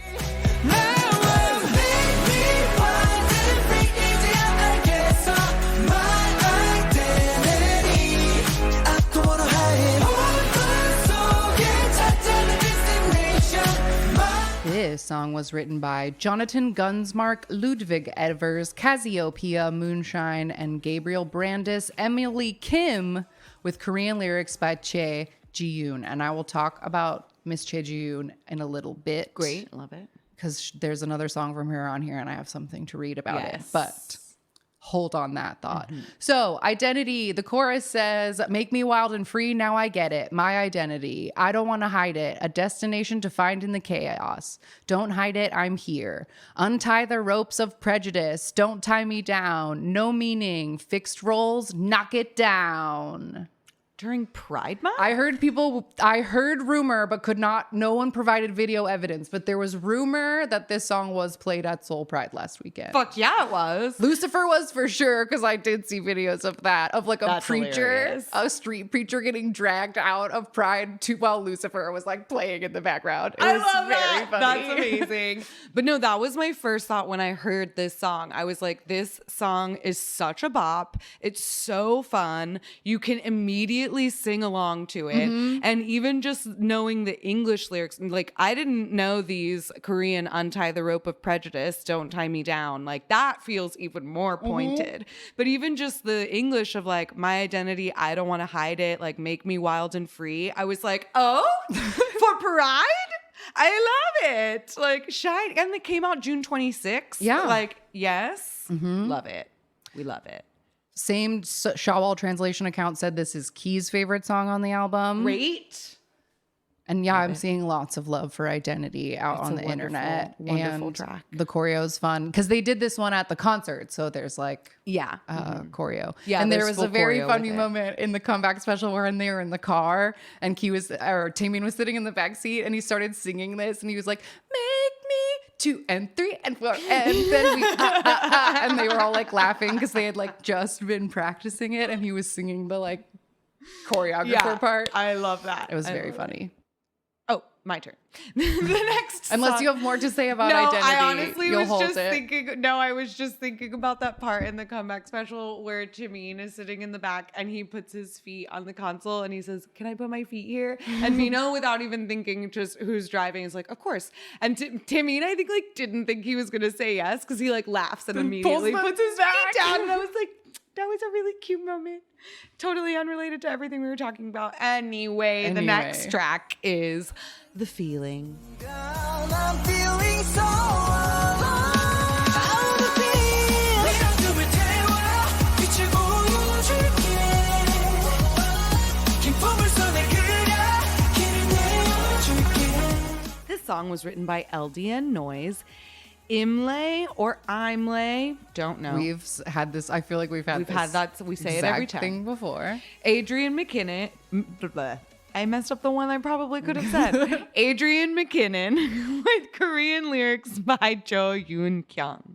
This song was written by Jonathan Gunsmark, Ludwig Evers, Cassiopeia, Moonshine, and Gabriel Brandis, Emily Kim, with Korean lyrics by Che Ji-yoon. And I will talk about Miss Che Ji-yoon in a little bit. Great. Love it. Because there's another song from her on here and I have something to read about it. Yes. But hold on that thought. So, Identity, the chorus says, make me wild and free, now I get it. My identity. I don't want to hide it. A destination to find in the chaos. Don't hide it, I'm here. Untie the ropes of prejudice. Don't tie me down. No meaning. Fixed roles, knock it down. During Pride Month? I heard rumor, but no one provided video evidence, but there was rumor that this song was played at Seoul Pride last weekend. Fuck yeah, it was. Lucifer was for sure, because I did see videos of that, of like That's hilarious. a street preacher getting dragged out of Pride while Lucifer was like playing in the background. It was love very that. funny. That's amazing. But no, that was my first thought when I heard this song. I was like, this song is such a bop. It's so fun. You can immediately sing along to it. And even just knowing the English lyrics, like I didn't know these Korean untie the rope of prejudice, don't tie me down. Like that feels even more pointed. But even just the English of like my identity, I don't want to hide it, like make me wild and free. I was like, oh, for Pride? I love it. Like SHINee. And it came out June 26th. Yeah. Like, yes. Love it. We love it. Same Shawol translation account said this is Key's favorite song on the album. Great. And yeah, I'm seeing lots of love for Identity out on the internet. Wonderful And track. the choreo's fun because they did this one at the concert. So there's like Yeah. choreo. Yeah, and there there's was full a very choreo funny with it. moment in the comeback special when they were in the car and Taemin was sitting in the back seat and he started singing this and he was like, make me 2 and 3 and 4 and then we and they were all like laughing because they had like just been practicing it and he was singing the like choreographer part. I love that. It was very funny. Oh, my turn. The next Unless song- you have more to say about no, Identity, I honestly you'll was hold just it. thinking. No, I was just thinking about that part in the comeback special where Jimin is sitting in the back and he puts his feet on the console and he says, "Can I put my feet here?" And Mino, without even thinking, just who's driving, is like, "Of course." And Timin, I think, like didn't think he was gonna say yes because he like laughs and immediately them puts his back. feet down, and I was like, that was a really cute moment. Totally unrelated to everything we were talking about. Anyway, the next track is The Feeling. I'm feeling so alone. I wanna feel. 내가 숨을 태워 빛을 보여줄게. 기쁨을 손에 그려 길을 내어줄게. This song was written by LDN Noise. Imlay or Imlay, don't know. We've had this. I feel like we've had that. We say it every exact time. thing before. Adrian McKinnon. I messed up the one I probably could have said. Adrian McKinnon with Korean lyrics by Jo Yoon Kyung.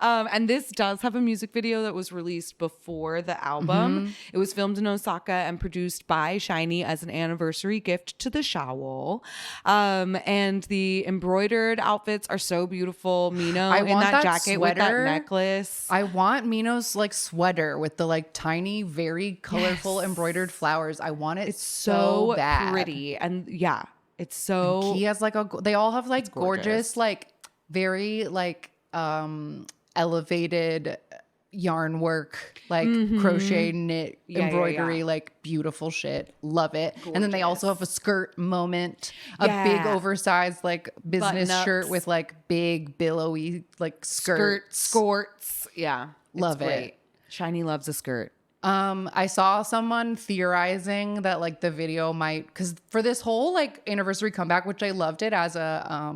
And this does have a music video that was released before the album. It was filmed in Osaka and produced by SHINee as an anniversary gift to the Shawol. And the embroidered outfits are so beautiful. Mino I in want that that jacket with that sweater. necklace. I want Mino's like sweater with the like tiny, very colorful embroidered flowers. I want it so bad. pretty. And yeah, it's so He has like they all have like gorgeous. gorgeous, like very like elevated yarn work, like crochet, knit, Yeah, embroidery, yeah. like beautiful shit. Love it. And then they also have a skirt moment, a big oversized like business Button-ups. shirt with like big billowy like skirts. skirts. Yeah. It's Love it. great. SHINee loves a skirt. I saw someone theorizing that like the video might, because for this whole like anniversary comeback, which I loved it as a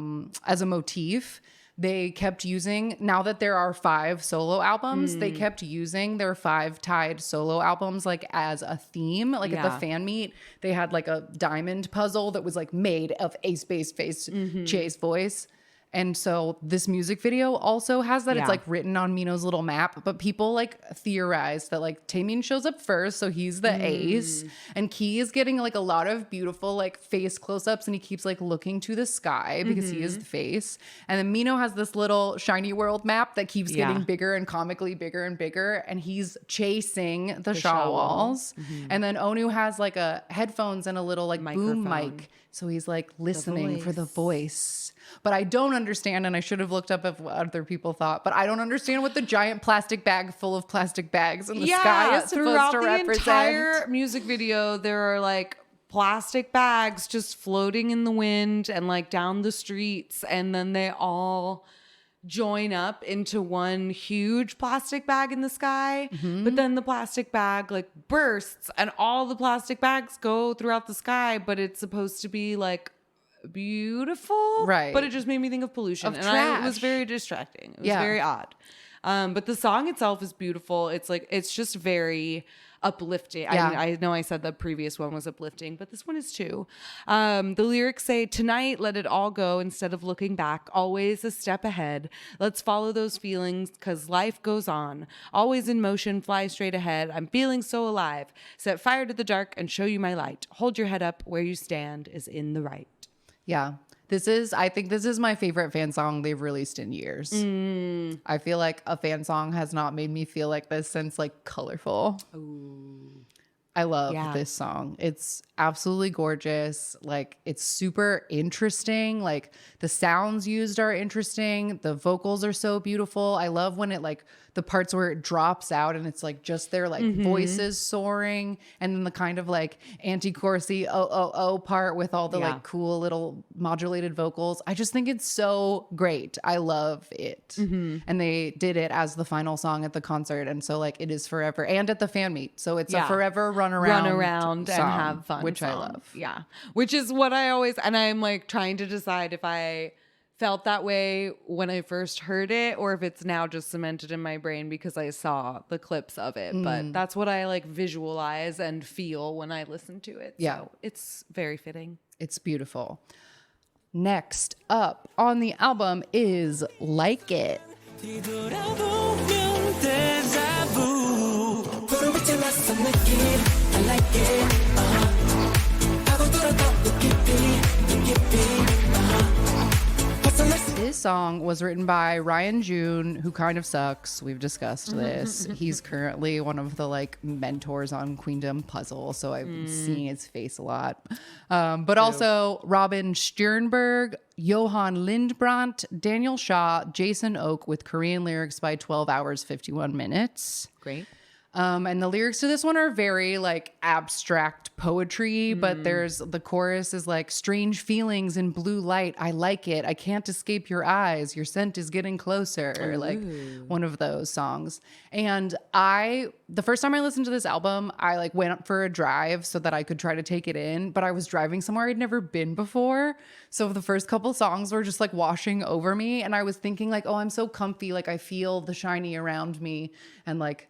motif, they kept using, now that there are 5 solo albums, they kept using their 5 tied solo albums like as a theme. Like at the fan meet, they had like a diamond puzzle that was like made of a space face Che's voice. And so this music video also has that. It's like written on Mino's little map, but people like theorize that like Taemin shows up first, so he's the ace, and Key is getting like a lot of beautiful like face close-ups, and he keeps like looking to the sky because he is the face. And then Mino has this little SHINee world map that keeps getting bigger and comically bigger and bigger, and he's chasing the Shawols. And then Onu has like a headphones and a little like boom mic. So he's like listening for the voice. But I don't understand, and I should have looked up if what other people thought, but I don't understand what the giant plastic bag full of plastic bags in the sky is supposed throughout to the represent. entire music video, there are like plastic bags just floating in the wind and like down the streets, and then they all join up into one huge plastic bag in the sky. But then the plastic bag like bursts and all the plastic bags go throughout the sky, but it's supposed to be like beautiful, Right. But it just made me think of pollution, and it was trash. very distracting. It was very odd. But the song itself is beautiful. It's like, it's just very uplifting. Yeah. I know I said the previous one was uplifting, but this one is too. The lyrics say, "Tonight, let it all go instead of looking back. Always a step ahead. Let's follow those feelings because life goes on. Always in motion, fly straight ahead. I'm feeling so alive. Set fire to the dark and show you my light. Hold your head up. Where you stand is in the right." Yeah. I think this is my favorite fan song they've released in years. I feel like a fan song has not made me feel like this since like Colorful. I love this song. It's absolutely gorgeous. Like, it's super interesting. Like, the sounds used are interesting. The vocals are so beautiful. I love when it like the parts where it drops out and it's like just their like voices soaring, and then the kind of like anti-chorusy oh part with all the like cool little modulated vocals. I just think it's so great. I love it. And they did it as the final song at the concert, and so like it is forever, and at the fan meet. So it's a forever run around and song, have fun, which I song. love. Yeah, which is what I always, and I'm like trying to decide if I felt that way when I first heard it or if it's now just cemented in my brain because I saw the clips of it. But that's what I like visualize and feel when I listen to it. Yeah. So it's very fitting. It's beautiful. Next up on the album is Like It. 뒤돌아보면 deja vu 푸른빛의 낯선 느낌 I like it 파고들어도 깊이 This song was written by Ryan June, who kind of sucks. We've discussed this. He's currently one of the like mentors on Queendom Puzzle, so I've been seeing his face a lot. But also Robin Sternberg, Johan Lindbrandt, Daniel Shaw, Jason Oak with Korean lyrics by 12 hours 51 minutes. Great. And the lyrics to this one are very like abstract poetry, but the chorus is like, strange feelings in blue light. I like it. I can't escape your eyes. Your scent is getting closer. Like one of those songs. And the first time I listened to this album, I like went up for a drive so that I could try to take it in, but I was driving somewhere I'd never been before. So the first couple songs were just like washing over me. And I was thinking like, oh, I'm so comfy. Like I feel the SHINee around me. And like,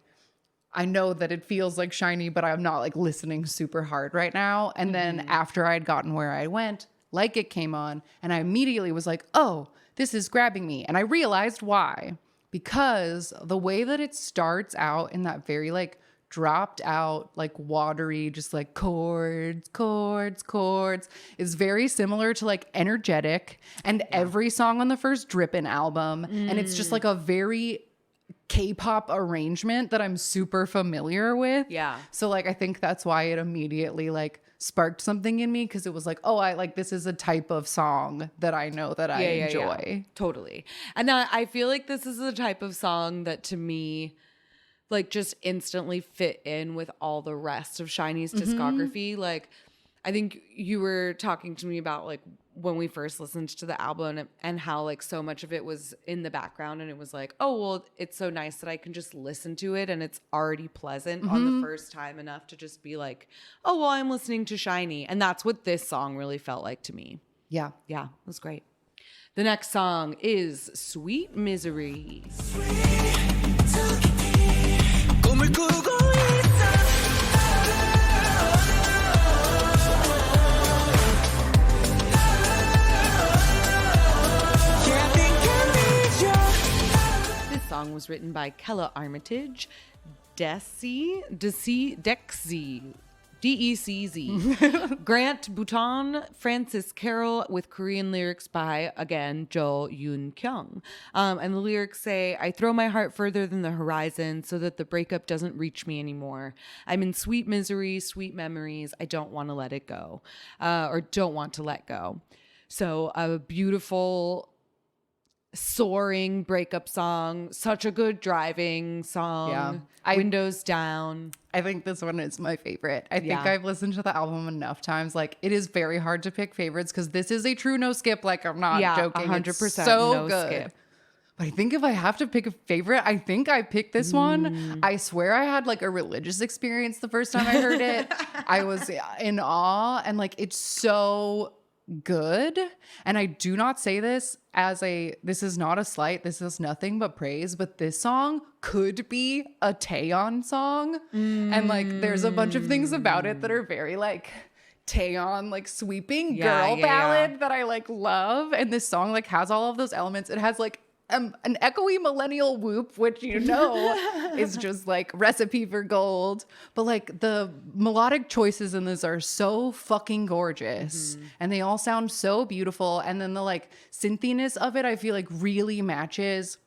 I know that it feels like SHINee, but I'm not like listening super hard right now. And then after I'd gotten where I went, Like It came on, and I immediately was like, oh, this is grabbing me. And I realized why. because the way that it starts out in that very like dropped out, like watery, just like chords, chords, chords is very similar to like Energetic and every song on the first Drippin' album. And it's just like a very K-pop arrangement that I'm super familiar with. Yeah. So like I think that's why it immediately like sparked something in me, because it was like, oh, I like, this is a type of song that I know that I enjoy. Totally. And I feel like this is the type of song that to me like just instantly fit in with all the rest of SHINee's discography. Like I think you were talking to me about like when we first listened to the album and how like so much of it was in the background, and it was like, oh, well, it's so nice that I can just listen to it and it's already pleasant on the first time enough to just be like, oh, well, I'm listening to SHINee. And that's what this song really felt like to me. Yeah. Yeah, it was great. The next song is Sweet Misery. 꿈을 꾸고 있어 Yeah, I think I need you This song was written by Kella Armitage, Dexzy, D-E-C-Z, Grant Bhutan, Francis Carroll, with Korean lyrics by, again, Jo Yoon Kyung. And the lyrics say, I throw my heart further than the horizon so that the breakup doesn't reach me anymore. I'm in sweet misery, sweet memories. I don't want to let it go, or don't want to let go. So a beautiful soaring breakup song, such a good driving song. Yeah. Windows down. I think this one is my favorite. I think Yeah. I've listened to the album enough times. Like, it is very hard to pick favorites because this is a true no skip. Like, I'm not joking. 100% It's so no good. skip. But I think if I have to pick a favorite, I think I picked this one. I swear I had like a religious experience the first time I heard it. I was in awe, and like it's so good. And I do not say this as this is not a slight, this is nothing but praise, but this song could be a Taeyeon song. And like there's a bunch of things about it that are very like Taeyeon, like sweeping girl ballad that I like love. And this song like has all of those elements. It has like an echoey millennial whoop, which you know is just like recipe for gold. But like the melodic choices in this are so fucking gorgeous, and they all sound so beautiful. And then the like synthiness of it, I feel like really matches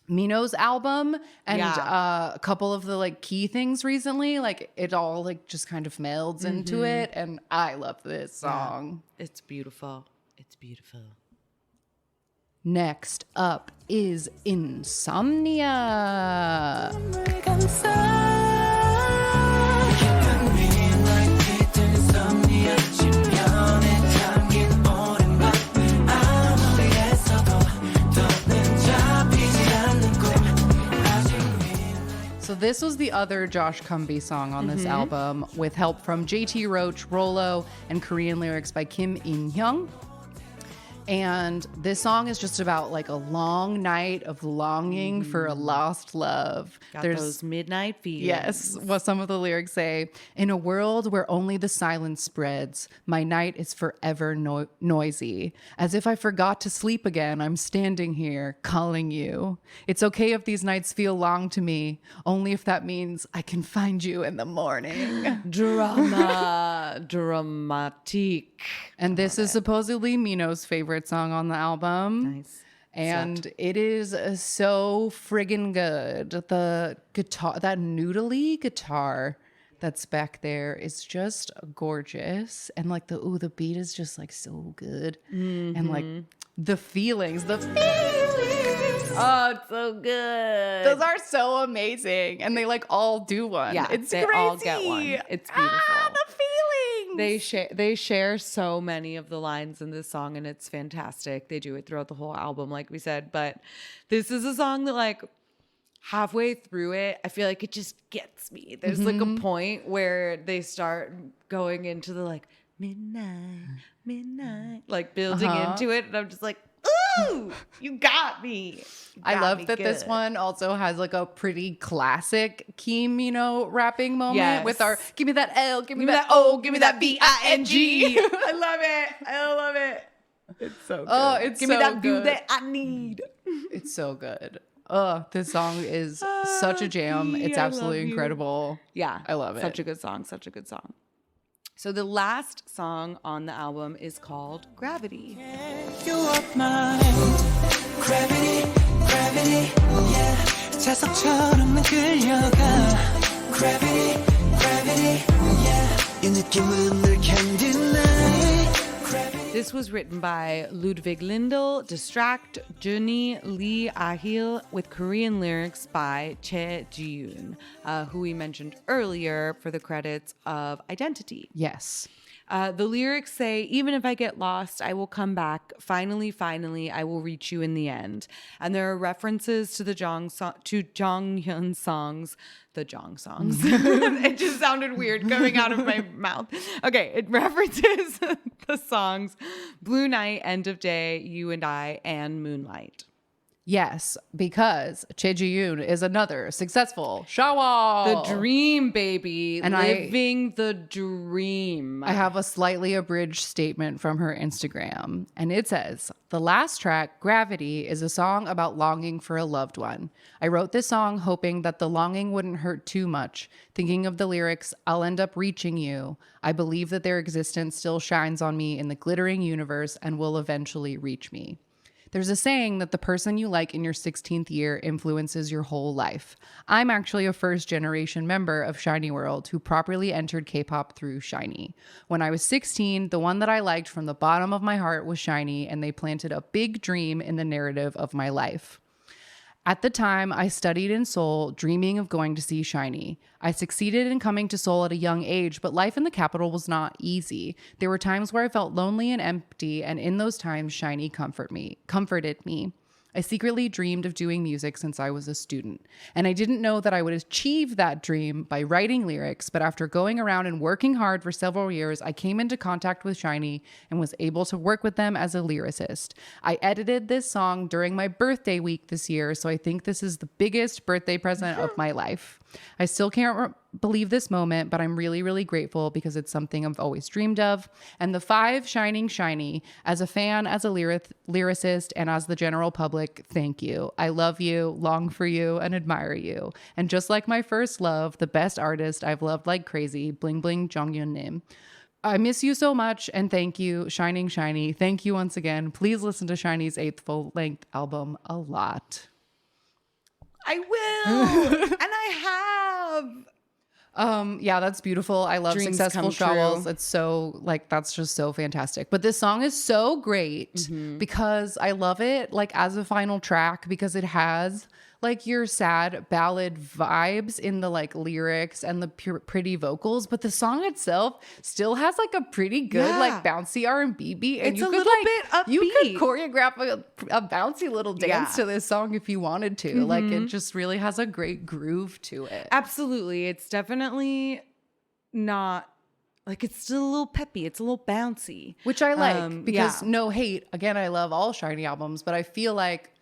Mino's album and a couple of the like key things recently. Like it all like just kind of melds into it, and I love this song. It's beautiful. It's beautiful. Next up is Insomnia. So this was the other Josh Cumbie song on this album, with help from JT Roach, Rolo, and Korean lyrics by Kim In-hyung. And this song is just about like a long night of longing for a lost love. Got those midnight feelings. Yes, what some of the lyrics say. In a world where only the silence spreads, my night is forever noisy. As if I forgot to sleep again, I'm standing here calling you. It's okay if these nights feel long to me, only if that means I can find you in the morning. Dramatique. And this is supposedly Mino's favorite song on the album. Nice. And it is so friggin' good. The guitar, that noodly guitar that's back there is just gorgeous. And like the beat is just like so good. And like the feelings. Oh, it's so good. Those are so amazing. And they like all do one. Yeah, it's they crazy. all get one. It's beautiful. The feelings. They share so many of the lines in this song, and it's fantastic. They do it throughout the whole album, like we said. But this is a song that like halfway through it, I feel like it just gets me. There's like a point where they start going into the like midnight, like building into it, and I'm just like, ooh, you got me. I love that this one also has like a pretty classic Kim, rapping moment with our give me that L, give me that O, give me that B-I-N-G. I love it. I love it. It's so good. Oh, it's give me that view that I need. It's so good. This song is such a jam. It's I absolutely love you. incredible. Yeah. I love it. Such a good song. Such a good song. So the last song on the album is called Gravity. You are mine. Gravity, gravity, yeah. 자석처럼 난 끌려가. Gravity, gravity, yeah. 이 느낌은 늘 candy night. This was written by Ludwig Lindell, Distract, Junhee Lee Ahil, with Korean lyrics by Che Ji-yoon, who we mentioned earlier for the credits of Identity. Yes. The lyrics say, even if I get lost, I will come back. Finally, finally, I will reach you in the end. And there are references to the Jonghyun songs, the Jong songs. It just sounded weird coming out of my mouth. Okay, it references the songs Blue Night, End of Day, You and I, and Moonlight. Yes, because Che Ji-yoon is another successful Shawol. The dream, baby. And living the dream. I have a slightly abridged statement from her Instagram, and it says, the last track, Gravity, is a song about longing for a loved one. I wrote this song hoping that the longing wouldn't hurt too much, thinking of the lyrics, I'll end up reaching you. I believe that their existence still shines on me in the glittering universe and will eventually reach me. There's a saying that the person you like in your 16th year influences your whole life. I'm actually a first-generation member of SHINee World who properly entered K-pop through SHINee. When I was 16, the one that I liked from the bottom of my heart was SHINee, and they planted a big dream in the narrative of my life. At the time, I studied in Seoul, dreaming of going to see SHINee. I succeeded in coming to Seoul at a young age, but life in the capital was not easy. There were times where I felt lonely and empty, and in those times, SHINee comforted me. I secretly dreamed of doing music since I was a student, and I didn't know that I would achieve that dream by writing lyrics, but after going around and working hard for several years, I came into contact with SHINee and was able to work with them as a lyricist. I edited this song during my birthday week this year, so I think this is the biggest birthday present of my life. I still can't believe this moment, but I'm really, really grateful because it's something I've always dreamed of. And the 5 shining SHINee, as a fan, as a lyricist, and as the general public, thank you. I love you, long for you, and admire you. And just like my first love, the best artist I've loved like crazy, Bling Bling Jonghyun Nim. I miss you so much, and thank you, shining SHINee. Thank you once again. Please listen to SHINee's 8th full-length album a lot. I will, and I have. Yeah, that's beautiful. I love Dreams successful come Shawols. true. It's so that's just so fantastic. But this song is so great because I love it like as a final track because it has like your sad ballad vibes in the like lyrics and the pretty vocals, but the song itself still has like a pretty good like bouncy R&B beat, and It's you a could little like bit upbeat. you could choreograph a bouncy little dance to this song if you wanted to. Like it just really has a great groove to it. Absolutely. It's definitely not like it's still a little peppy. It's a little bouncy. Which I like because yeah. no hate. Again, I love all SHINee albums, but I feel like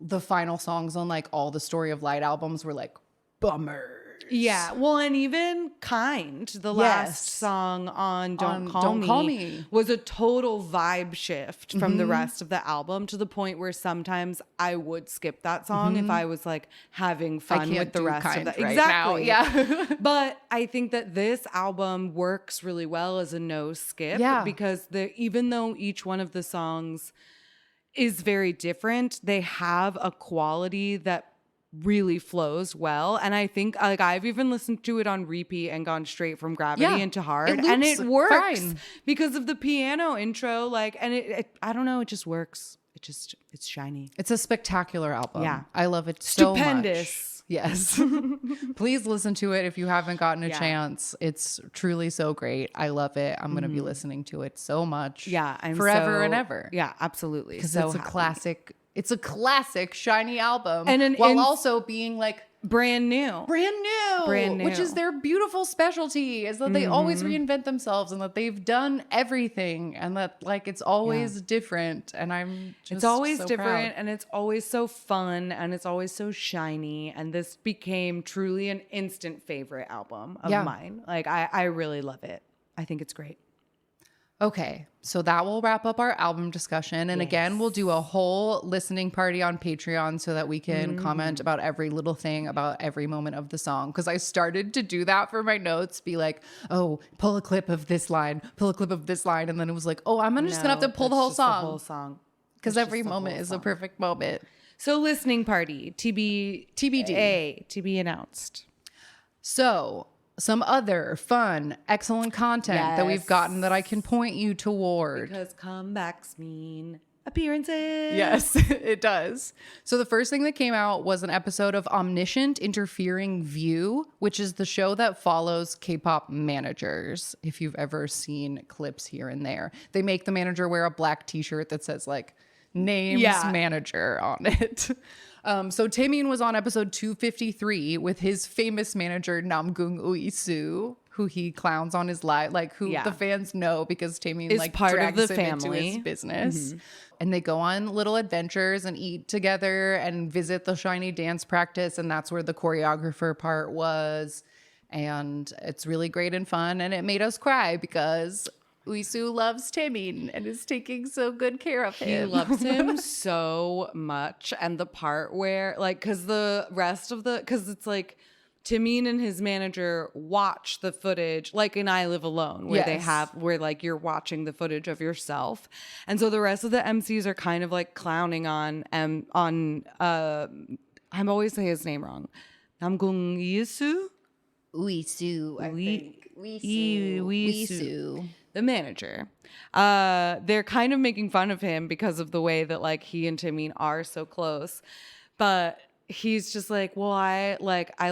the final songs on like all the Story of Light albums were like bummers. Yeah. Well, and even Kind, the last song on Don't Call Me, was a total vibe shift from the rest of the album to the point where sometimes I would skip that song if I was like having fun with the rest of that. Right exactly. now. Yeah. But I think that this album works really well as a no skip because even though each one of the songs is very different, they have a quality that really flows well. And I think like I've even listened to it on repeat and gone straight from Gravity into Hard, and it works because of the piano intro. Like, and it I don't know, it just works. It's SHINee. It's a spectacular album. Yeah. I love it so much. Stupendous. Yes. Please listen to it if you haven't gotten a chance. It's truly so great. I love it. I'm going to be listening to it so much. Yeah. I'm forever and ever. Yeah, absolutely. Because So it's a happy. classic. It's a classic SHINee album. And while also being like brand new. Which is their beautiful specialty, is that they always reinvent themselves and that they've done everything and that like it's always different. And I'm just it's always so different proud. and it's always so fun and it's always so shiny. And this became truly an instant favorite album of mine. Like I really love it. I think it's great. Okay, so that will wrap up our album discussion. And again, we'll do a whole listening party on Patreon so that we can comment about every little thing about every moment of the song. Because I started to do that for my notes, be like, oh, pull a clip of this line, pull a clip of this line. And then it was like, oh, I'm just going to have to pull the whole song. Because every moment is a perfect moment. So listening party, TBD. To be announced. So some other fun, excellent content that we've gotten that I can point you toward. Because comebacks mean appearances. Yes, it does. So the first thing that came out was an episode of Omniscient Interfering View, which is the show that follows K-pop managers. If you've ever seen clips here and there, they make the manager wear a black t-shirt that says like names manager on it. So Taemin was on episode 253 with his famous manager Namgung Uisu, who he clowns on his live, like who the fans know because Taemin is like part drags of the him into family. his business. And they go on little adventures and eat together and visit the SHINee dance practice, and that's where the choreographer part was. And it's really great and fun, and it made us cry because Uisu loves Taemin and is taking so good care of him. He loves him so much. And the part where, like, because the rest of because it's like Taemin and his manager watch the footage, like in I Live Alone, where they have, where like you're watching the footage of yourself. And so the rest of the MCs are kind of like clowning on I'm always say his name wrong. Namgung Yisu? Uisu, I think. Uisu. The manager. They're kind of making fun of him because of the way that like he and Taemin are so close. But he's just like, well, I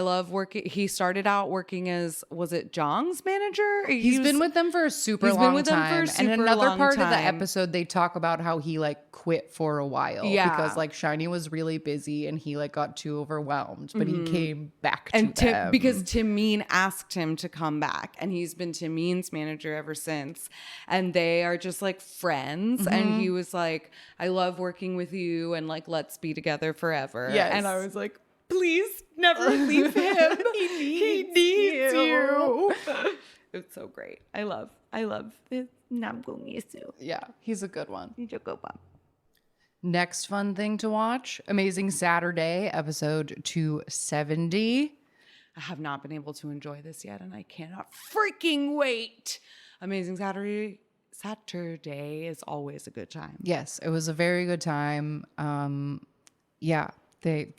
love working. He started out working as, was it Jong's manager? He's been with them for a super long time. And another part of the episode, they talk about how he like quit for a while because like SHINee was really busy and he like got too overwhelmed, but he came back to them. Because Taemin asked him to come back, and he's been Taemin's manager ever since. And they are just like friends. And he was like, I love working with you, and like, let's be together forever. Yes. And I was like, please never leave him. he needs you. It's so great. I love this Namgung Yisu. Yeah, he's a good one. He's a good one. Next fun thing to watch, Amazing Saturday, episode 270. I have not been able to enjoy this yet, and I cannot freaking wait. Amazing Saturday is always a good time. Yes, it was a very good time. Yeah, it's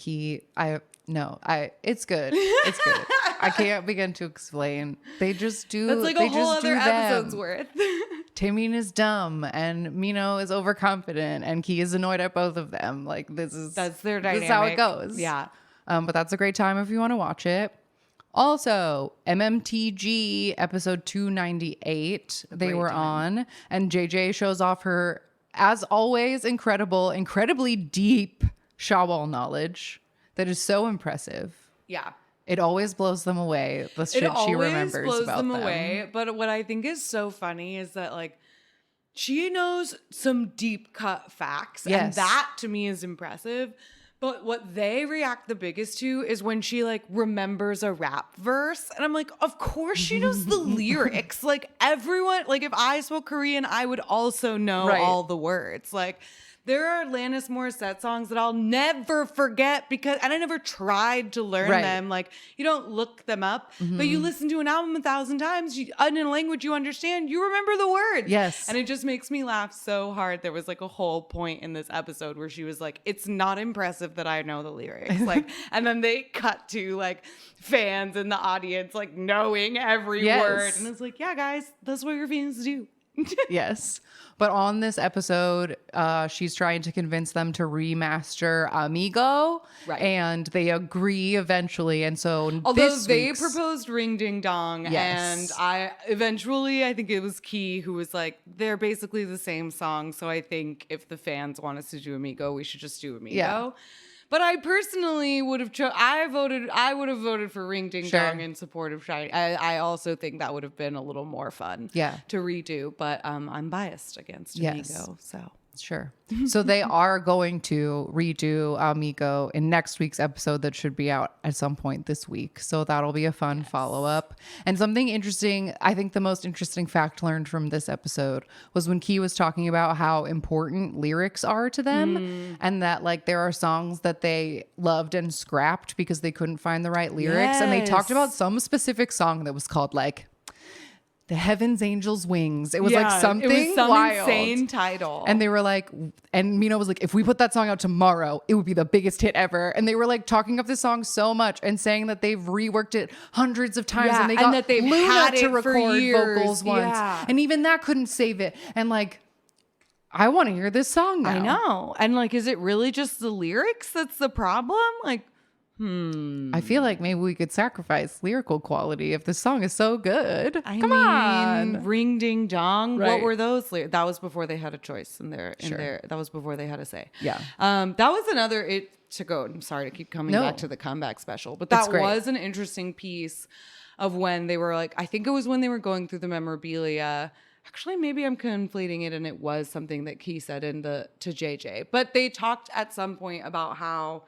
good. It's good. I can't begin to explain. They just do. That's like a whole other episode's worth. Taemin is dumb and Mino is overconfident and Key is annoyed at both of them. Like that's their dynamic. This is how it goes. Yeah. But that's a great time if you want to watch it. Also, MMTG episode 298, they were on, and JJ shows off her, as always, incredibly deep Shawol knowledge that is so impressive. Yeah. It always blows them away, the shit she remembers about them. It always blows them away, but what I think is so funny is that, like, she knows some deep cut facts, and that, to me, is impressive. But what they react the biggest to is when she like remembers a rap verse. And I'm like, of course she knows the lyrics. Like everyone, like if I spoke Korean, I would also know all the words. Like there are Alanis Morissette songs that I'll never forget and I never tried to learn them. Like you don't look them up, but you listen to an album 1,000 times in a language you understand, you remember the words. Yes. And it just makes me laugh so hard. There was like a whole point in this episode where she was like, it's not impressive that I know the lyrics. Like, and then they cut to like fans in the audience, like knowing every word. And it's like, yeah, guys, that's what your fans do. Yes. But on this episode, she's trying to convince them to remaster Amigo. Right. And they agree eventually. And so although they proposed Ring Ding Dong. Yes. And I think it was Key who was like, they're basically the same song. So I think if the fans want us to do Amigo, we should just do Amigo. Yeah. But I personally would have I would have voted for Ring Ding Dong in support of SHINee. I also think that would have been a little more fun to redo, but I'm biased against Amigo. So Sure. So they are going to redo Amigo in next week's episode that should be out at some point this week. So that'll be a fun follow-up. And something interesting, I think the most interesting fact learned from this episode was when Key was talking about how important lyrics are to them and that like there are songs that they loved and scrapped because they couldn't find the right lyrics. And they talked about some specific song that was called like The Heavens Angels Wings. It was like something it was some wild. insane title. And they were like, and Mino was like, if we put that song out tomorrow, it would be the biggest hit ever. And they were like talking up this song so much and saying that they've reworked it hundreds of times. Yeah, And they and got that they've Luna had it to for record years. vocals once. Yeah. And even that couldn't save it. And like, I want to hear this song now. I know. And like, is it really just the lyrics that's the problem? Like, I feel like maybe we could sacrifice lyrical quality if the song is so good. I Come mean, on. ring ding dong. Right. What were those? That was before they had a choice in their. That was before they had a say. Yeah. That was another to go. I'm sorry to keep coming back to the comeback special, but It's that great. was an interesting piece of when they were like. I think it was when they were going through the memorabilia. Actually, maybe I'm conflating it, and it was something that Key said to JJ. But they talked at some point about how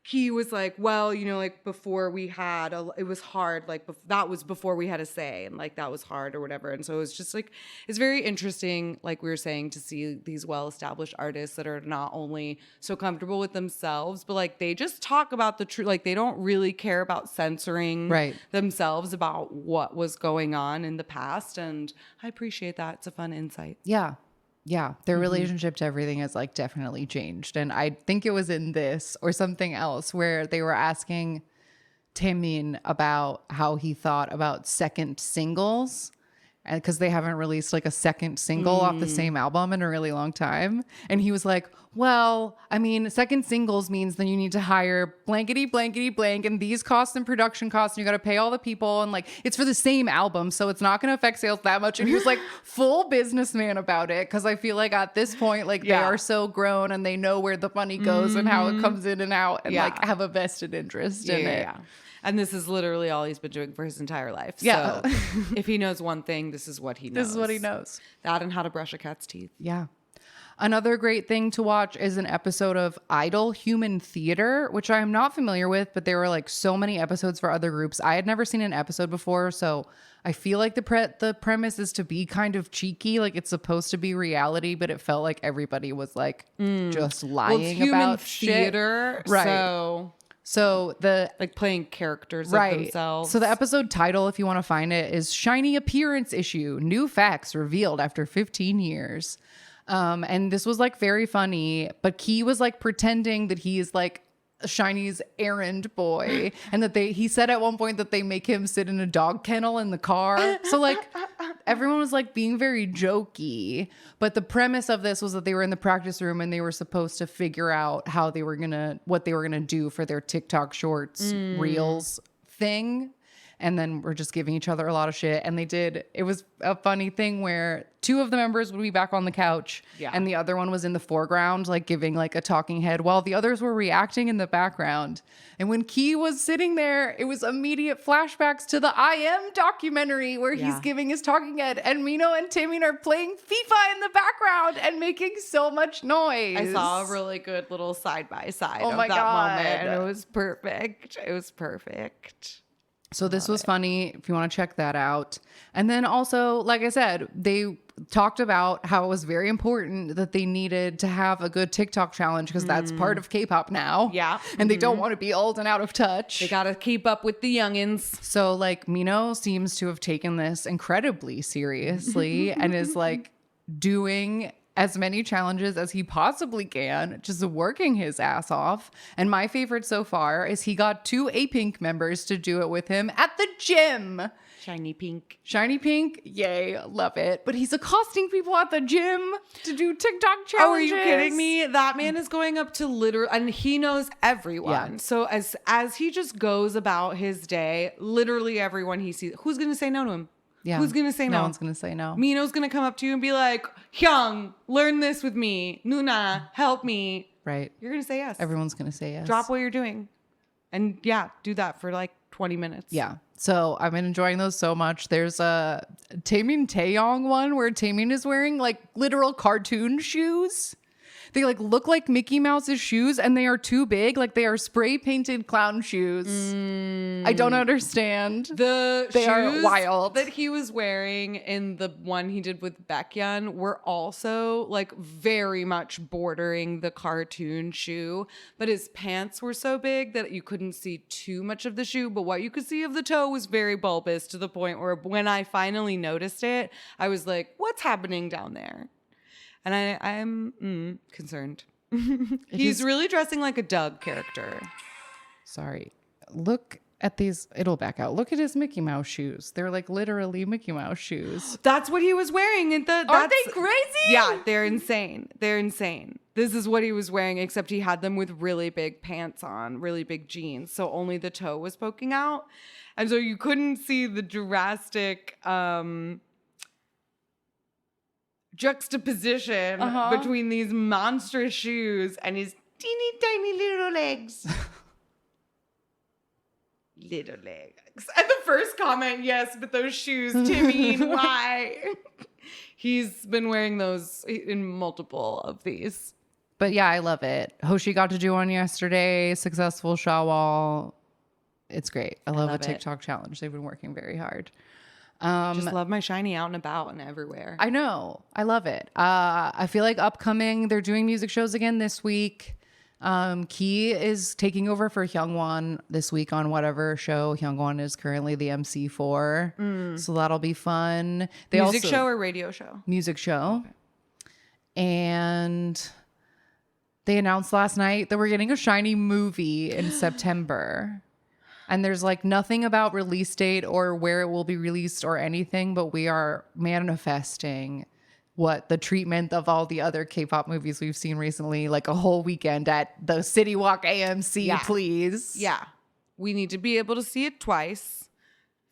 Key was like, well, you know, like before we had, it was hard. Like that was before we had a say, and like that was hard or whatever. And so it's just like, it's very interesting, like we were saying, to see these well-established artists that are not only so comfortable with themselves, but like they just talk about the truth. Like they don't really care about censoring themselves about what was going on in the past. And I appreciate that. It's a fun insight. Yeah. Yeah, their relationship to everything has like definitely changed. And I think it was in this or something else where they were asking Taemin about how he thought about second singles. And because they haven't released like a second single off the same album in a really long time. And he was like, well, I mean, second singles means then you need to hire blankety, blankety, blank, and these costs and production costs, and you got to pay all the people. And like, it's for the same album, so it's not going to affect sales that much. And he was like full businessman about it. Cause I feel like at this point, like they are so grown and they know where the money goes and how it comes in and out and like have a vested interest in it. Yeah. And this is literally all he's been doing for his entire life. Yeah. So if he knows one thing, this is what he knows. This is what he knows. That and how to brush a cat's teeth. Yeah. Another great thing to watch is an episode of Idol Human Theater, which I am not familiar with, but there were like so many episodes for other groups. I had never seen an episode before, so I feel like the premise is to be kind of cheeky, like it's supposed to be reality, but it felt like everybody was like just lying about theater, shit. Right. So the like playing characters of themselves. So the episode title, if you want to find it, is SHINee Appearance Issue. New facts revealed after 15 years. And this was like very funny, but Key was like pretending that he is like SHINee's errand boy, and that he said at one point that they make him sit in a dog kennel in the car. So like everyone was like being very jokey, but the premise of this was that they were in the practice room and they were supposed to figure out what they were gonna do for their TikTok shorts reels thing. And then we're just giving each other a lot of shit. And it was a funny thing where two of the members would be back on the couch and the other one was in the foreground, like giving like a talking head while the others were reacting in the background. And when Key was sitting there, it was immediate flashbacks to the I Am documentary where he's giving his talking head and Mino and Taemin are playing FIFA in the background and making so much noise. I saw a really good little side by side of my that God. moment. And it was perfect. It was perfect. So this was funny if you want to check that out. And then also, like I said, they talked about how it was very important that they needed to have a good TikTok challenge because that's part of K-pop now. Yeah. And they don't want to be old and out of touch. They got to keep up with the youngins. So like Mino seems to have taken this incredibly seriously and is like doing as many challenges as he possibly can, just working his ass off. And my favorite so far is he got 2 A-Pink members to do it with him at the gym. SHINee Pink. SHINee Pink, yay, love it. But he's accosting people at the gym to do TikTok challenges. Oh, are you kidding me? That man is going up to literally, and he knows everyone. Yeah. So as he just goes about his day, literally everyone he sees, who's going to say no to him? Yeah. Who's going to say no? No one's going to say no. Mino's going to come up to you and be like, Hyung, learn this with me. Nuna, help me. Right. You're going to say yes. Everyone's going to say yes. Drop what you're doing. And yeah, do that for like 20 minutes. Yeah. So I've been enjoying those so much. There's a Taemin Taeyong one where Taemin is wearing like literal cartoon shoes. They like look like Mickey Mouse's shoes and they are too big. Like they are spray painted clown shoes. I don't understand. The They shoes are wild. that he was wearing in the one he did with Baekhyun were also like very much bordering the cartoon shoe, but his pants were so big that you couldn't see too much of the shoe, but what you could see of the toe was very bulbous to the point where when I finally noticed it, I was like, what's happening down there? And I'm concerned. He's really dressing like a Doug character. Sorry. Look at these. It'll back out. Look at his Mickey Mouse shoes. They're like literally Mickey Mouse shoes. That's what he was wearing. Aren't they crazy? Yeah, they're insane. They're insane. This is what he was wearing, except he had them with really big pants on, really big jeans. So only the toe was poking out. And so you couldn't see the drastic juxtaposition between these monstrous shoes and his teeny tiny little legs. Little legs. And the first comment, yes, but those shoes, Timmy, why? He's been wearing those in multiple of these. But yeah, I love it. Hoshi got to do one yesterday. Successful Shawol. It's great. I love love the it. TikTok challenge. They've been working very hard. Just love my SHINee out and about and everywhere. I know. I love it. I feel like upcoming, they're doing music shows again this week. Key is taking over for Hyungwon this week on whatever show Hyungwon is currently the MC for. So that'll be fun. Music show or radio show? Music show. Okay. And they announced last night that we're getting a SHINee movie in September. And there's like nothing about release date or where it will be released or anything, but we are manifesting what the treatment of all the other K-pop movies we've seen recently, like a whole weekend at the City Walk AMC, please. Yeah. We need to be able to see it twice.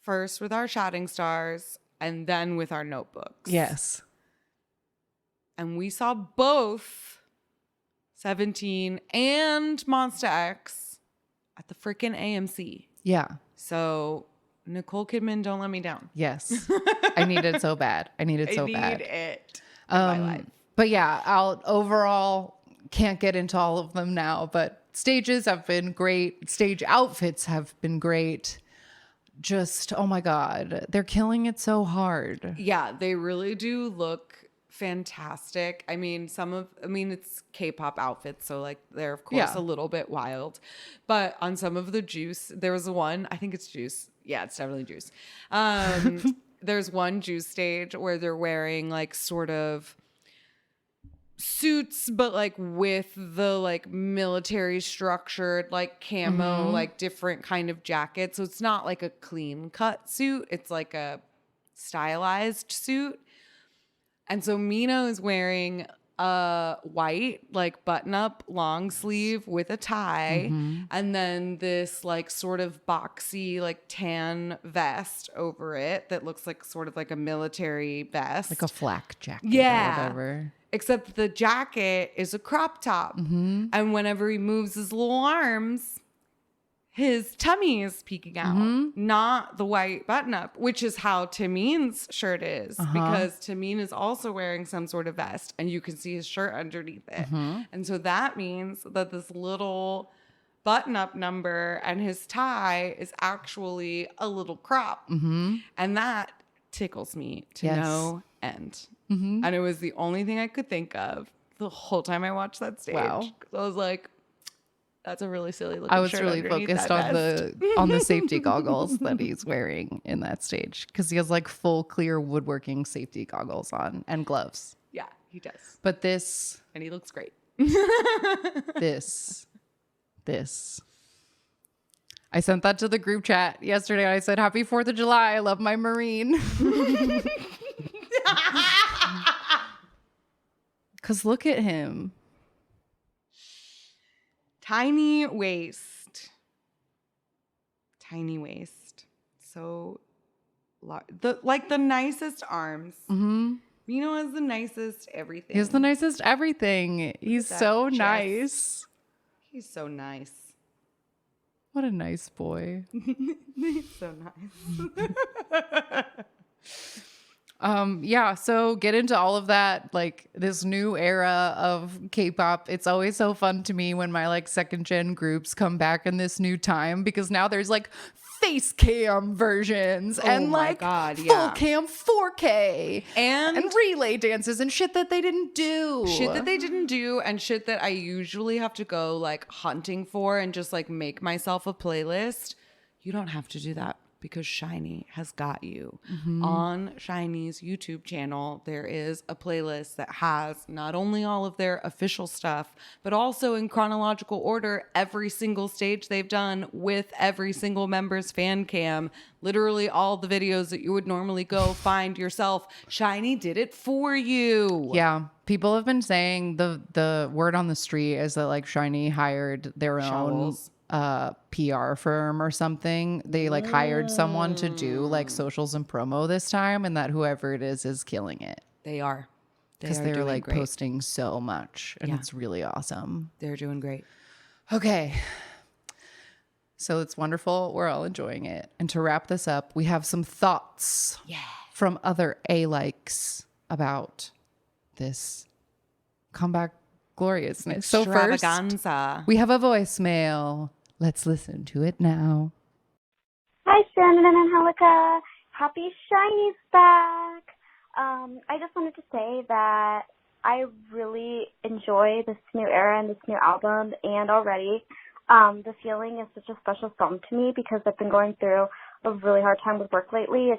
First with our Shouting Stars and then with our notebooks. Yes. And we saw both 17 and Monsta X at the freaking AMC. Yeah. So Nicole Kidman, don't let me down. Yes. I need it so bad. I need it so bad. I need it in my life. But yeah, overall can't get into all of them now, but stages have been great. Stage outfits have been great. Just, oh my God, they're killing it so hard. Yeah, they really do look fantastic. I mean, it's K-pop outfits, so like they're of course a little bit wild. But on some of the Juice, there was one, I think it's Juice. Yeah, it's definitely Juice. There's one Juice stage where they're wearing like sort of suits, but like with the like military structured like camo, like different kind of jacket. So it's not like a clean cut suit. It's like a stylized suit. And so Mino is wearing a white, like button up long sleeve with a tie. And then this like sort of boxy, like tan vest over it that looks like sort of like a military vest. Like a flak jacket or whatever. Except the jacket is a crop top. And whenever he moves his little arms, his tummy is peeking out, not the white button up, which is how Taemin's shirt is, because Taemin is also wearing some sort of vest and you can see his shirt underneath it. And so that means that this little button up number and his tie is actually a little crop. And that tickles me to no end. And it was the only thing I could think of the whole time I watched that stage. Wow. I was like, that's a really silly looking shirt. I was really focused on the safety goggles that he's wearing in that stage because he has like full clear woodworking safety goggles on and gloves. Yeah, he does. But this And he looks great. this. I sent that to the group chat yesterday. I said, "Happy 4th of July. I love my Marine." Because look at him. Tiny waist. So, the nicest arms. Mino has the nicest everything. He has the nicest everything. He's so nice. He's so nice. What a nice boy. He's so nice. Yeah, so get into all of that, like this new era of K-pop. It's always so fun to me when my like second gen groups come back in this new time, because now there's like face cam versions and my like God, full yeah. cam 4K And relay dances and shit that they didn't do. shit that they didn't do, and shit that I usually have to go like hunting for and just like make myself a playlist. You don't have to do that because SHINee has got you. On SHINee's YouTube channel, there is a playlist that has not only all of their official stuff, but also in chronological order, every single stage they've done with every single member's fan cam. Literally all the videos that you would normally go find yourself. SHINee did it for you. Yeah, people have been saying the word on the street is that like SHINee hired their own Shawol's. PR firm or something. They like hired someone to do like socials and promo this time, and that whoever it is killing it They are. because are they're doing like great. posting so much, and Yeah. it's really awesome. They're doing great. Okay. So it's wonderful. We're all enjoying it. And to wrap this up, we have some thoughts from other A-likes about this comeback gloriousness. So first, Extravaganza. we have a voicemail. Let's listen to it now. Hi, Shannon and Angelica. Happy SHINee's back. I just wanted to say that I really enjoy this new era and this new album, and already The Feeling is such a special song to me because I've been going through a really hard time with work lately.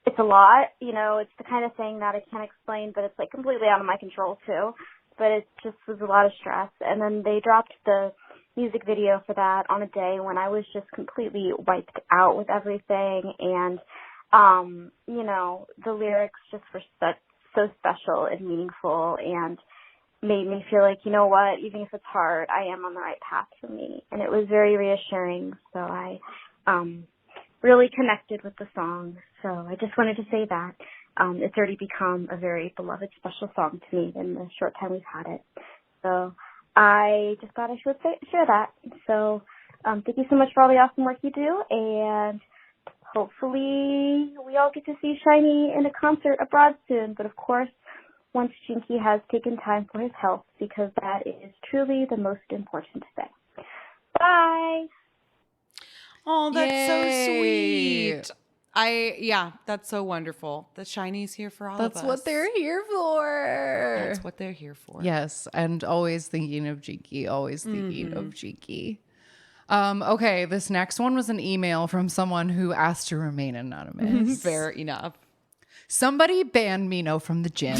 It's a lot, you know, it's the kind of thing that I can't explain, but it's like completely out of my control too. But it just was a lot of stress. And then they dropped the music video for that on a day when I was just completely wiped out with everything. And, you know, the lyrics just were so special and meaningful and made me feel like, you know what, even if it's hard, I am on the right path for me. And it was very reassuring. So I really connected with the song. So I just wanted to say that. It's already become a very beloved, special song to me in the short time we've had it. So I just thought I should share that. So thank you so much for all the awesome work you do, and hopefully we all get to see SHINee in a concert abroad soon. But of course, once Jinky has taken time for his health, because that is truly the most important thing. Bye! Oh, that's so Yay. sweet. That's so wonderful. The SHINee's here for all of us. That's what they're here for. That's what they're here for. Yes, and always thinking of Jinky, always thinking of Jinky. Okay, this next one was an email from someone who asked to remain anonymous. Fair enough. Somebody banned Mino from the gym.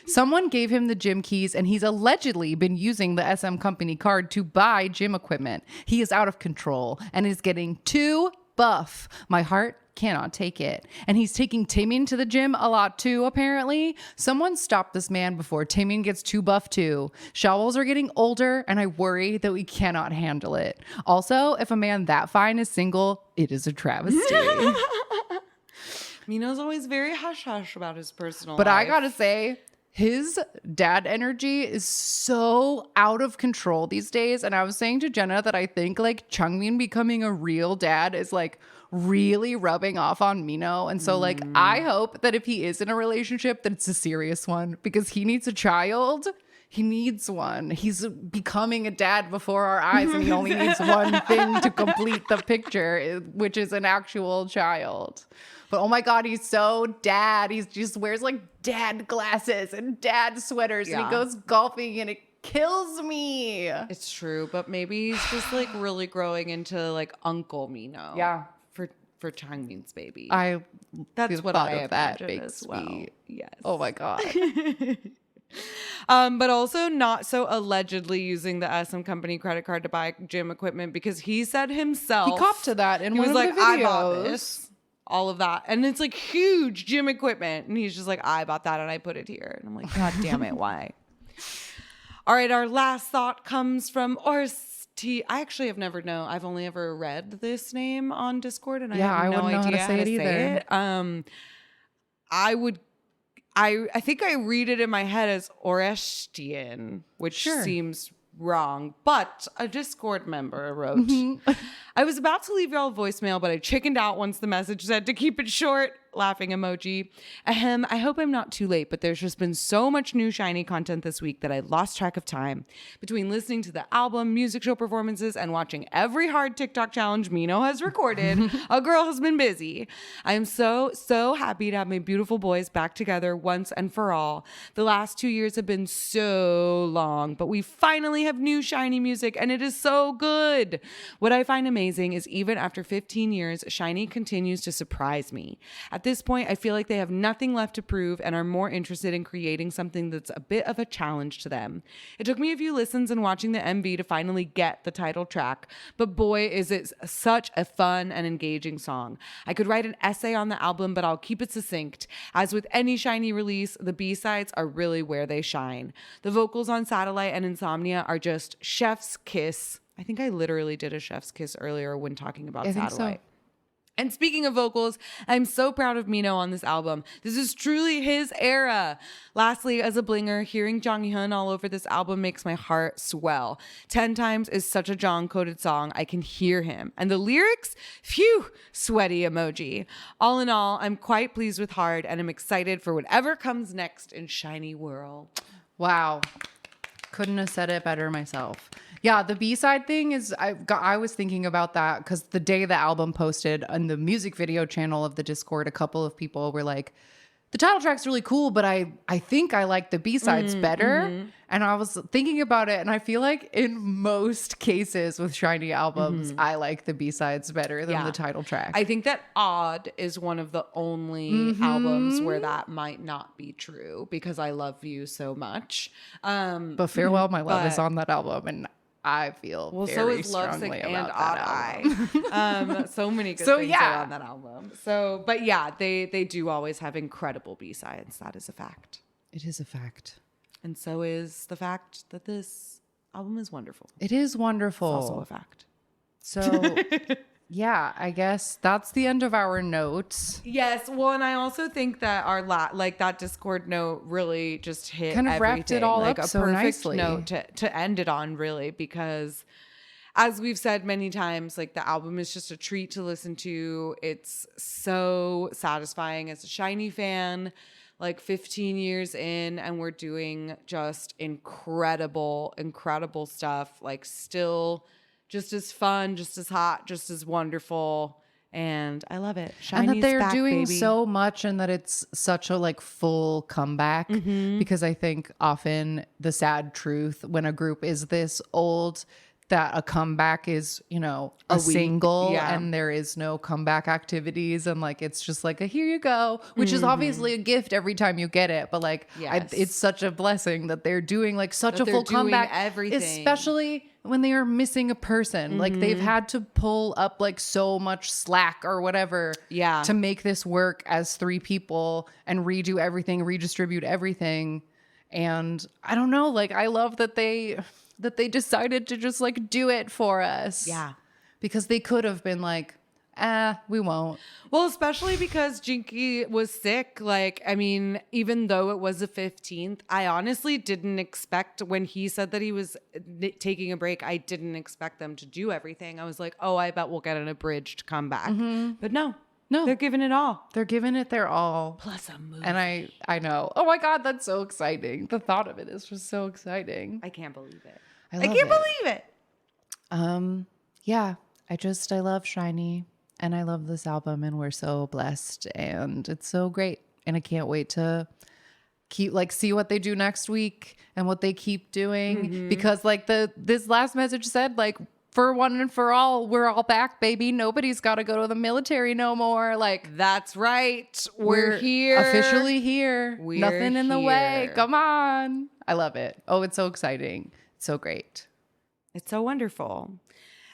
Someone gave him the gym keys, and he's allegedly been using the SM company card to buy gym equipment. He is out of control and is getting too buff. My heart cannot take it. And he's taking Taemin to the gym a lot too, apparently. Someone stop this man before Taemin gets too buff too. Shawols are getting older, and I worry that we cannot handle it. Also, if a man that fine is single, it is a travesty. Mino's always very hush-hush about his personal But life. I gotta say, his dad energy is so out of control these days. And I was saying to Jenna that I think like Changmin becoming a real dad is like really rubbing off on Mino. And so like I hope that if he is in a relationship, that it's a serious one, because he needs a child. He needs one. He's becoming a dad before our eyes, and he only needs one thing to complete the picture, which is an actual child. But oh my God, he's so dad. He just wears like dad glasses and dad sweaters, and Yeah. he goes golfing, and it kills me. It's true, but maybe he's just like really growing into like Uncle Mino. Yeah. For Changmin's baby. That's That's what thought I of that imagine makes as well. me. Yes. Oh my God. But also not so allegedly using the SM company credit card to buy gym equipment, because he said himself He copped to that in he one was of like, the videos. I bought this, all of that, and it's like huge gym equipment, and he's just like, I bought that and I put it here, and I'm like, God damn it, why? All right, our last thought comes from Orsti. I actually have never known. I've only ever read this name on Discord, and I Yeah, have I no wouldn't know how idea to say it either. I think I read it in my head as Orestian, which Sure. seems wrong, but a Discord member wrote, I was about to leave y'all a voicemail, but I chickened out once the message said to keep it short. Laughing emoji. Ahem, I hope I'm not too late, but there's just been so much new SHINee content this week that I lost track of time. Between listening to the album, music show performances, and watching every hard TikTok challenge Mino has recorded, a girl has been busy. I am so happy to have my beautiful boys back together once and for all. The last 2 years have been so long, but we finally have new SHINee music, and it is so good. What I find amazing is even after 15 years, SHINee continues to surprise me. At this point, I feel like they have nothing left to prove and are more interested in creating something that's a bit of a challenge to them. It took me a few listens and watching the MV to finally get the title track, but boy, is it such a fun and engaging song. I could write an essay on the album, but I'll keep it succinct. As with any SHINee release, the B-sides are really where they shine. The vocals on Satellite and Insomnia are just chef's kiss. I think I literally did a chef's kiss earlier when talking about Satellite. So. And speaking of vocals, I'm so proud of Mino on this album. This is truly his era. Lastly, as a blinger, hearing Jang Hyun all over this album makes my heart swell. 10 Times is such a Jang-coded song. I can hear him. And the lyrics? Phew, sweaty emoji. All in all, I'm quite pleased with Hard, and I'm excited for whatever comes next in SHINee world. Wow. Couldn't have said it better myself. Yeah, the B-side thing is, I was thinking about that because the day the album posted on the music video channel of the Discord, a couple of people were like, the title track's really cool, but I think I like the B-sides better. And I was thinking about it, and I feel like in most cases with SHINee albums, I like the B-sides better than the title track. I think that Odd is one of the only albums where that might not be true because I love you so much. But Farewell My Love is on that album, and I feel very strongly about that album. So many good things are on that album. So, but yeah, they do always have incredible B-sides. That is a fact. It is a fact. And so is the fact that this album is wonderful. It is wonderful. It's also a fact. So, yeah, I guess that's the end of our notes. Yes. Well, and I also think that our that Discord note really just hit kind of everything. Wrapped it all like up a so perfect nicely. Note to end it on, really, because as we've said many times, like the album is just a treat to listen to. It's so satisfying as a SHINee fan. Like 15 years in, and we're doing just incredible stuff. Like still just as fun, just as hot, just as wonderful. And I love it. SHINee's and that they're back, doing baby. so much, and that it's such a like full comeback. Because I think often the sad truth when a group is this old, that a comeback is, you know, a single and there is no comeback activities. And like, it's just like a, here you go, which is obviously a gift every time you get it. But like, it's such a blessing that they're doing like such a full comeback, everything. Especially when they are missing a person. Like they've had to pull up like so much slack or whatever to make this work as 3 people and redo everything, redistribute everything. And I don't know, like I love that they decided to just like do it for us. Yeah. Because they could have been like, we won't. Well, especially because Jinky was sick. Like, I mean, even though it was the 15th, I honestly didn't expect when he said that he was taking a break, I didn't expect them to do everything. I was like, oh, I bet we'll get an abridged comeback. But no, they're giving it all. They're giving it their all. Plus a movie. And I know. Oh my God, that's so exciting. The thought of it is just so exciting. I can't believe it. I can't believe it. Yeah, I love SHINee and I love this album and we're so blessed and it's so great. And I can't wait to keep like see what they do next week and what they keep doing because like this last message said like for one and for all, we're all back, baby. Nobody's got to go to the military no more. Like that's right. We're here. Officially here. Nothing in the way. Come on. I love it. Oh, it's so exciting. So great. It's so wonderful.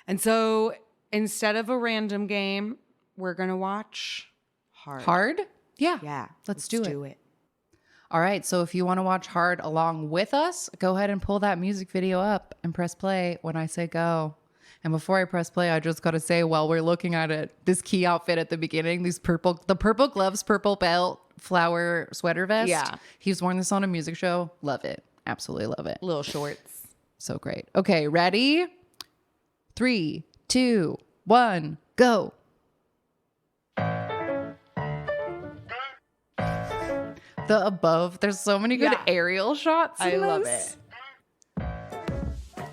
And so instead of a random game, we're going to watch Hard. Hard? Yeah. Yeah. Let's do it. All right. So if you want to watch Hard along with us, go ahead and pull that music video up and press play when I say go. And before I press play, I just got to say, while we're looking at it, this key outfit at the beginning, the purple gloves, purple belt, flower sweater vest. Yeah. He's worn this on a music show. Love it. Absolutely love it. Little shorts. So great. Okay, ready? 3, 2, 1, go. The above, there's so many good aerial shots. I love this. it.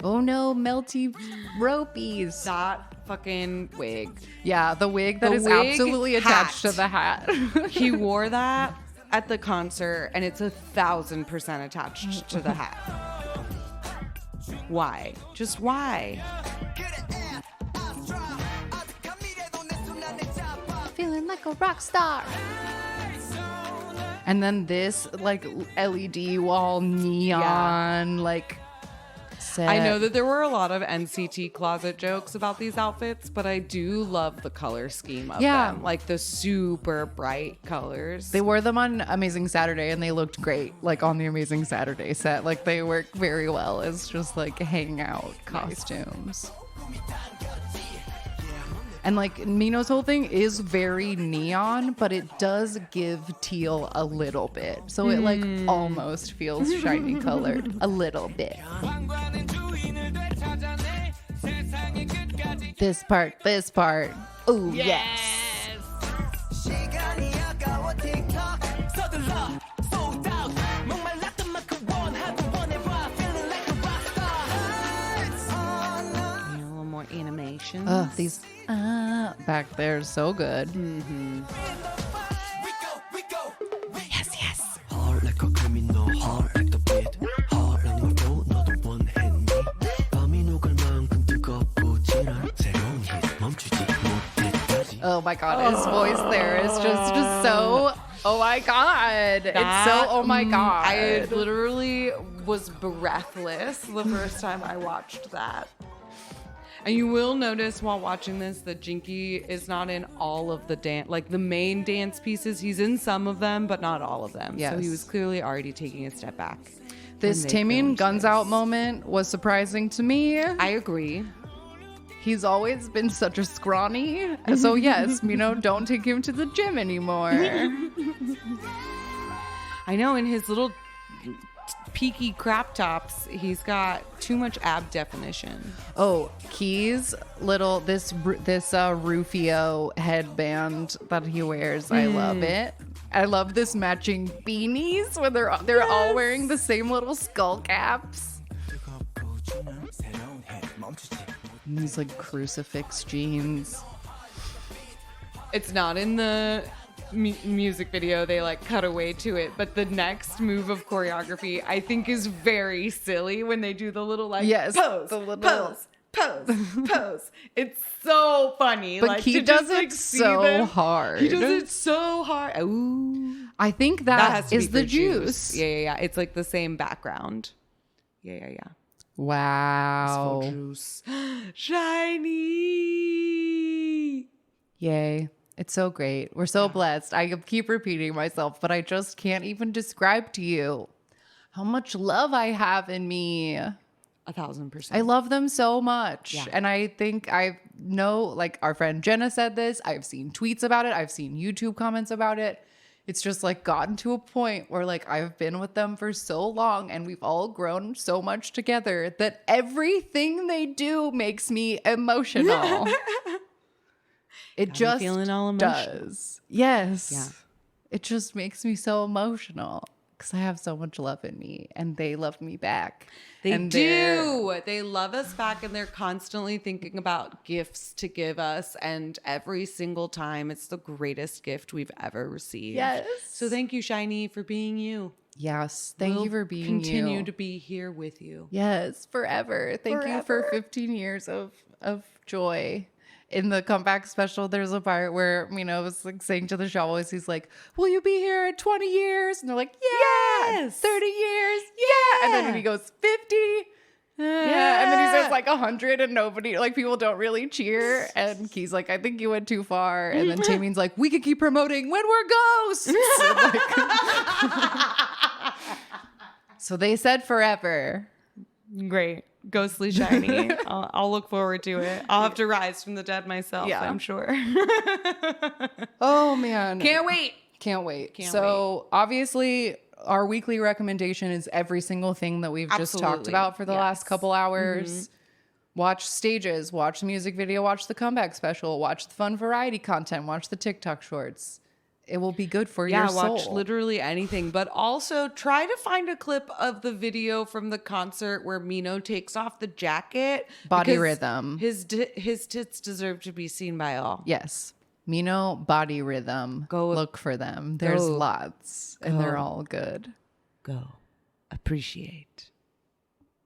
Oh no, melty ropies. That fucking wig. Yeah, the wig that The is wig absolutely attached to the hat. He wore that at the concert, and it's 1,000% attached to the hat. Why? Just why? Feeling like a rock star. And then this like LED wall neon like set. I know that there were a lot of NCT closet jokes about these outfits, but I do love the color scheme of them. Like the super bright colors. They wore them on Amazing Saturday and they looked great, like on the Amazing Saturday set. Like they work very well as just like hangout costumes. And like Mino's whole thing is very neon, but it does give teal a little bit. So it like almost feels shiny colored a little bit. This part. Ooh, yes. Animation. Oh, these back there so good. Yes. Heart like a criminal, heart like the beat. Heart like my flow, 너도 원했니? 밤이 녹을 만큼 뜨겁고 지랄. 새로운 hit 멈추지 못해. Oh my god, his voice there is just so. Oh my god, it's so. Oh my god, I literally was breathless the first time I watched that. And you will notice while watching this that Jinky is not in all of the dance, like the main dance pieces. He's in some of them, but not all of them. Yes. So he was clearly already taking a step back. This Taemin Guns Out moment was surprising to me. I agree. He's always been such a scrawny. So yes, don't take him to the gym anymore. I know, in his little peaky crop tops, he's got too much ab definition. Oh, Key's little this Rufio headband that he wears. I love it. I love this matching beanies where they're all wearing the same little skull caps. And these like crucifix jeans. It's not in the music video. They like cut away to it, but the next move of choreography I think is very silly when they do the little like pose, the little pose. It's so funny. But like, he to does just, it like, see so them. hard. He does it so hard. Ooh, I think that that has to is be the for juice. Yeah. It's like the same background. Yeah. Wow. Juice. SHINee. Yay. It's so great. We're so blessed. I keep repeating myself, but I just can't even describe to you how much love I have in me. 1,000%. I love them so much. Yeah. And I think I know, like our friend Jenna said this. I've seen tweets about it. I've seen YouTube comments about it. It's just like gotten to a point where like I've been with them for so long and we've all grown so much together that everything they do makes me emotional. It just feeling all emotional. does. Yes. Yeah. It just makes me so emotional because I have so much love in me and they love me back. They And do. They love us back, and they're constantly thinking about gifts to give us. And every single time, it's the greatest gift we've ever received. Yes. So thank you, SHINee, for being you. Yes. Thank you for being continue you. to be here with you. Yes, forever. Thank you for 15 years of joy. In the comeback special, there's a part where Mino was like saying to the Shawol, he's like, "Will you be here in 20 years?" And they're like, "Yeah, Yes. 30 years, yeah." And then when he goes 50, yeah, and then he says like 100, and nobody, like people don't really cheer. And Key's like, "I think you went too far." And then Taemin's like, "We could keep promoting when we're ghosts." So they said forever. Great. Ghostly SHINee. I'll look forward to it. I'll have to rise from the dead myself, Yeah. I'm sure. Oh man. Can't wait. Can't wait. So obviously our weekly recommendation is every single thing that we've just talked Absolutely. about for the last Yes. couple hours. Watch stages, watch the music video, watch the comeback special, watch the fun variety content, watch the TikTok shorts. It will be good for your soul. Watch literally anything, but also try to find a clip of the video from the concert where Mino takes off the jacket. Body because rhythm. His tits deserve to be seen by all. Yes. Mino body rhythm. Go- look for them. There's go- lots and they're go. all good. Go. Appreciate.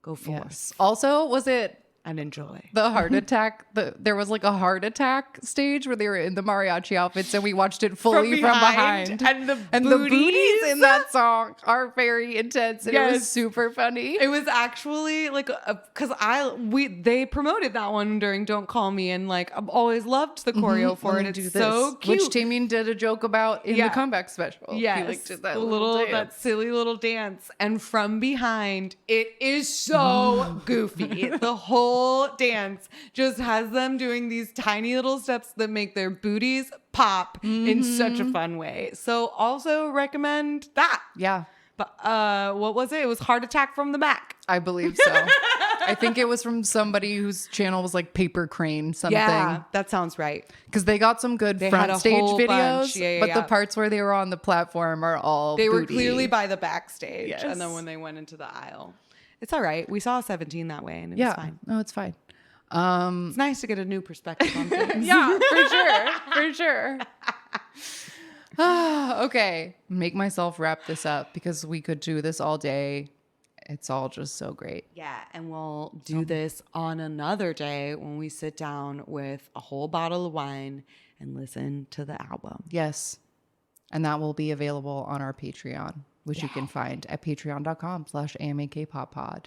Go forth Yes. Also, was it and enjoy. the heart attack? There was like a heart attack stage where they were in the mariachi outfits and we watched it fully from behind. And the the booties booties in that song are very intense and it was Yes. super funny. It was actually like because they promoted that one during Don't Call Me, and like I've always loved the choreo for it. It's so cute. Which Tamien did a joke about in the comeback special. Yes, He like did that the little dance. that silly little dance, and from behind, it is so goofy. The whole dance just has them doing these tiny little steps that make their booties pop in such a fun way. So also recommend that. Yeah, But what was it? It was Heart Attack from the Back. I believe so. I think it was from somebody whose channel was like Paper Crane something. Yeah, that sounds right. Because they got some good They front had a stage whole videos, bunch. Yeah, but the yeah. parts where they were on the platform are all They were booty. clearly by the backstage, Yes. and then when they went into the aisle, it's all right. We saw 17 that way, and it Yeah, was fine. no, it's fine. It's nice to get a new perspective on things. Yeah, for sure. Okay, make myself wrap this up because we could do this all day. It's all just so great. Yeah, and we'll do this on another day when we sit down with a whole bottle of wine and listen to the album. Yes. And that will be available on our Patreon, which you can find at patreon.com/AMAKPopPod.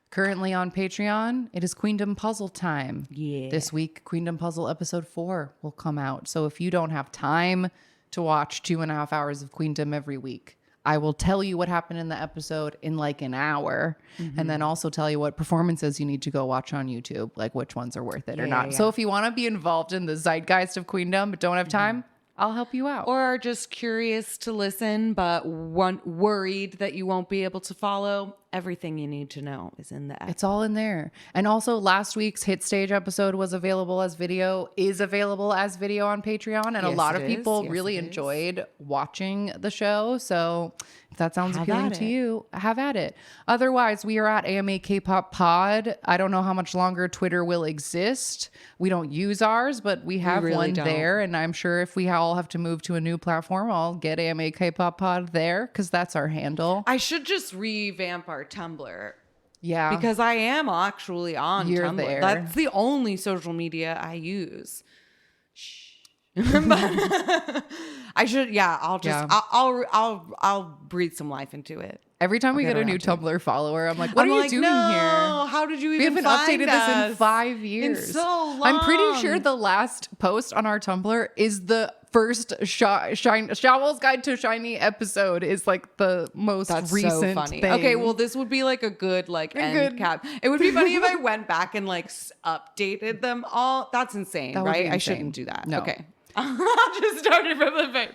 Currently on Patreon, it is Queendom Puzzle time. Yeah. This week, Queendom Puzzle episode 4 will come out. So if you don't have time to watch 2.5 hours of Queendom every week, I will tell you what happened in the episode in like an hour, and then also tell you what performances you need to go watch on YouTube, like which ones are worth it or not. So if you want to be involved in the zeitgeist of Queendom but don't have time, I'll help you out. Or are just curious to listen, but worried that you won't be able to follow, everything you need to know is in the app. It's all in there. And also last week's Hit Stage episode is available as video on Patreon. And a Yes, lot it of is. people Yes, really it is. enjoyed watching the show. So if that sounds Have appealing at to it. you, have at it. Otherwise, we are at AMA K-Pop Pod. I don't know how much longer Twitter will exist. We don't use ours, but we have really one don't. there. And I'm sure if we all have to move to a new platform, I'll get AMA K-Pop Pod there because that's our handle. I should just revamp our Tumblr. Yeah. Because I am actually on You're Tumblr. there. That's the only social media I use. Shh. I should. Yeah. I'll just. Yeah. I'll breathe some life into it. Every time we get get a new around to it. Tumblr follower, I'm like, what I'm are you like, doing no, here? How did you We even haven't find updated this in 5 years. In so long. I'm pretty sure the last post on our Tumblr is the first Shawol's Guide to SHINee episode is like the most That's recent so funny. thing. Okay, well, this would be like a good end cap. It would be funny if I went back and like updated them all. That's insane, That would be right? I insane. shouldn't do that. No. Okay. I'll just start it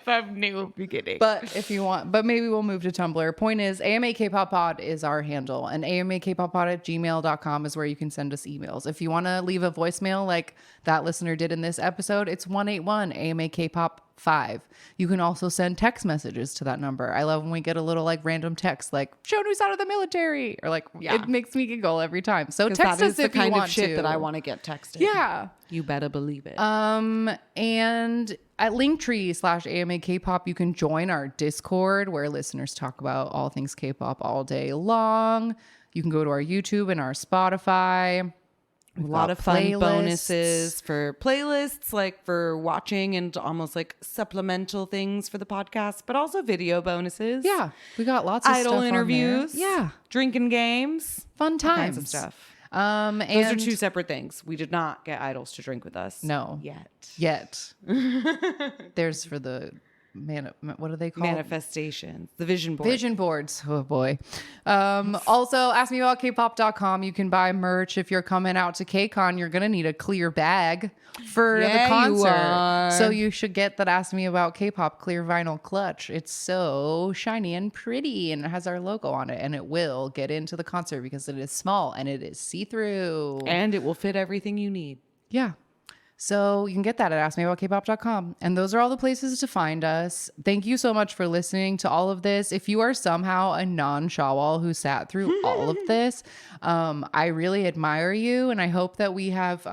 from new beginning. But if you want, but maybe we'll move to Tumblr. Point is, AMA K-Pop Pod is our handle, and AMAKPopPod@gmail.com is where you can send us emails. If you want to leave a voicemail like that listener did in this episode, it's 181 AMA K-Pop 5. You can also send text messages to that number. I love when we get a little like random text like "show news out of the military" or like it makes me giggle every time. So text that us is the if you kind want of shit to. that I want to get texted. Yeah. You better believe it. And at Linktree/AMA K-Pop, you can join our Discord where listeners talk about all things K-pop all day long. You can go to our YouTube and our Spotify. A lot got of fun playlists. bonuses for playlists, like for watching and almost like supplemental things for the podcast, but also video bonuses. Yeah, we got lots of Idol stuff interviews. on there. Yeah, drinking games. fun All times. kinds of stuff. And Those are two separate things. We did not get idols to drink with us. No. Yet. Yet. There's for the what are they called? Manifestations. The vision board. Vision boards. Oh boy. Also, askmeaboutKpop.com. You can buy merch. If you're coming out to KCON, you're going to need a clear bag for the Yeah, you concert. are. So you should get that Ask Me About K-Pop clear vinyl clutch. It's so shiny and pretty, and it has our logo on it, and it will get into the concert because it is small and it is see-through. And it will fit everything you need. Yeah. So you can get that at askmeaboutkpop.com. And those are all the places to find us. Thank you so much for listening to all of this. If you are somehow a non-Shawol who sat through all of this, I really admire you. And I hope that we have,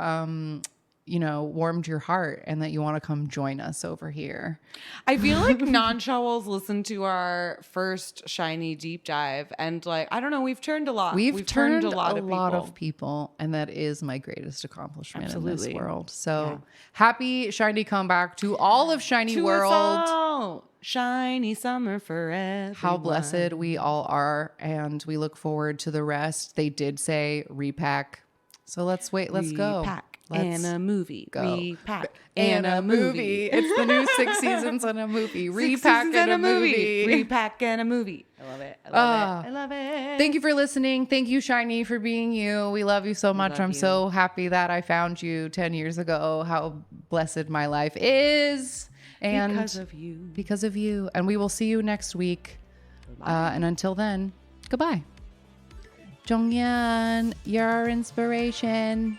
warmed your heart and that you want to come join us over here. I feel like non-Shawols listened to our first SHINee deep dive, and like, I don't know, we've turned a lot. We've turned a lot people. of people, and that is my greatest accomplishment in Absolutely. this world. So happy SHINee comeback to all of SHINee World. Shiny summer for everyone. How blessed we all are, and we look forward to the rest. They did say repack. So let's wait. Let's go. Repack Let's and a movie. go. Repack And a movie. It's the new 6 seasons and a movie. 6 Repack seasons and a movie. Repack and a movie. I love it. I love it. I love it. Thank you for listening. Thank you, SHINee, for being you. We love you so much. love I'm you. so happy that I found you 10 years ago. How blessed my life is. And Because of you. And we will see you next week. And until then, goodbye. Jonghyun, you're our inspiration.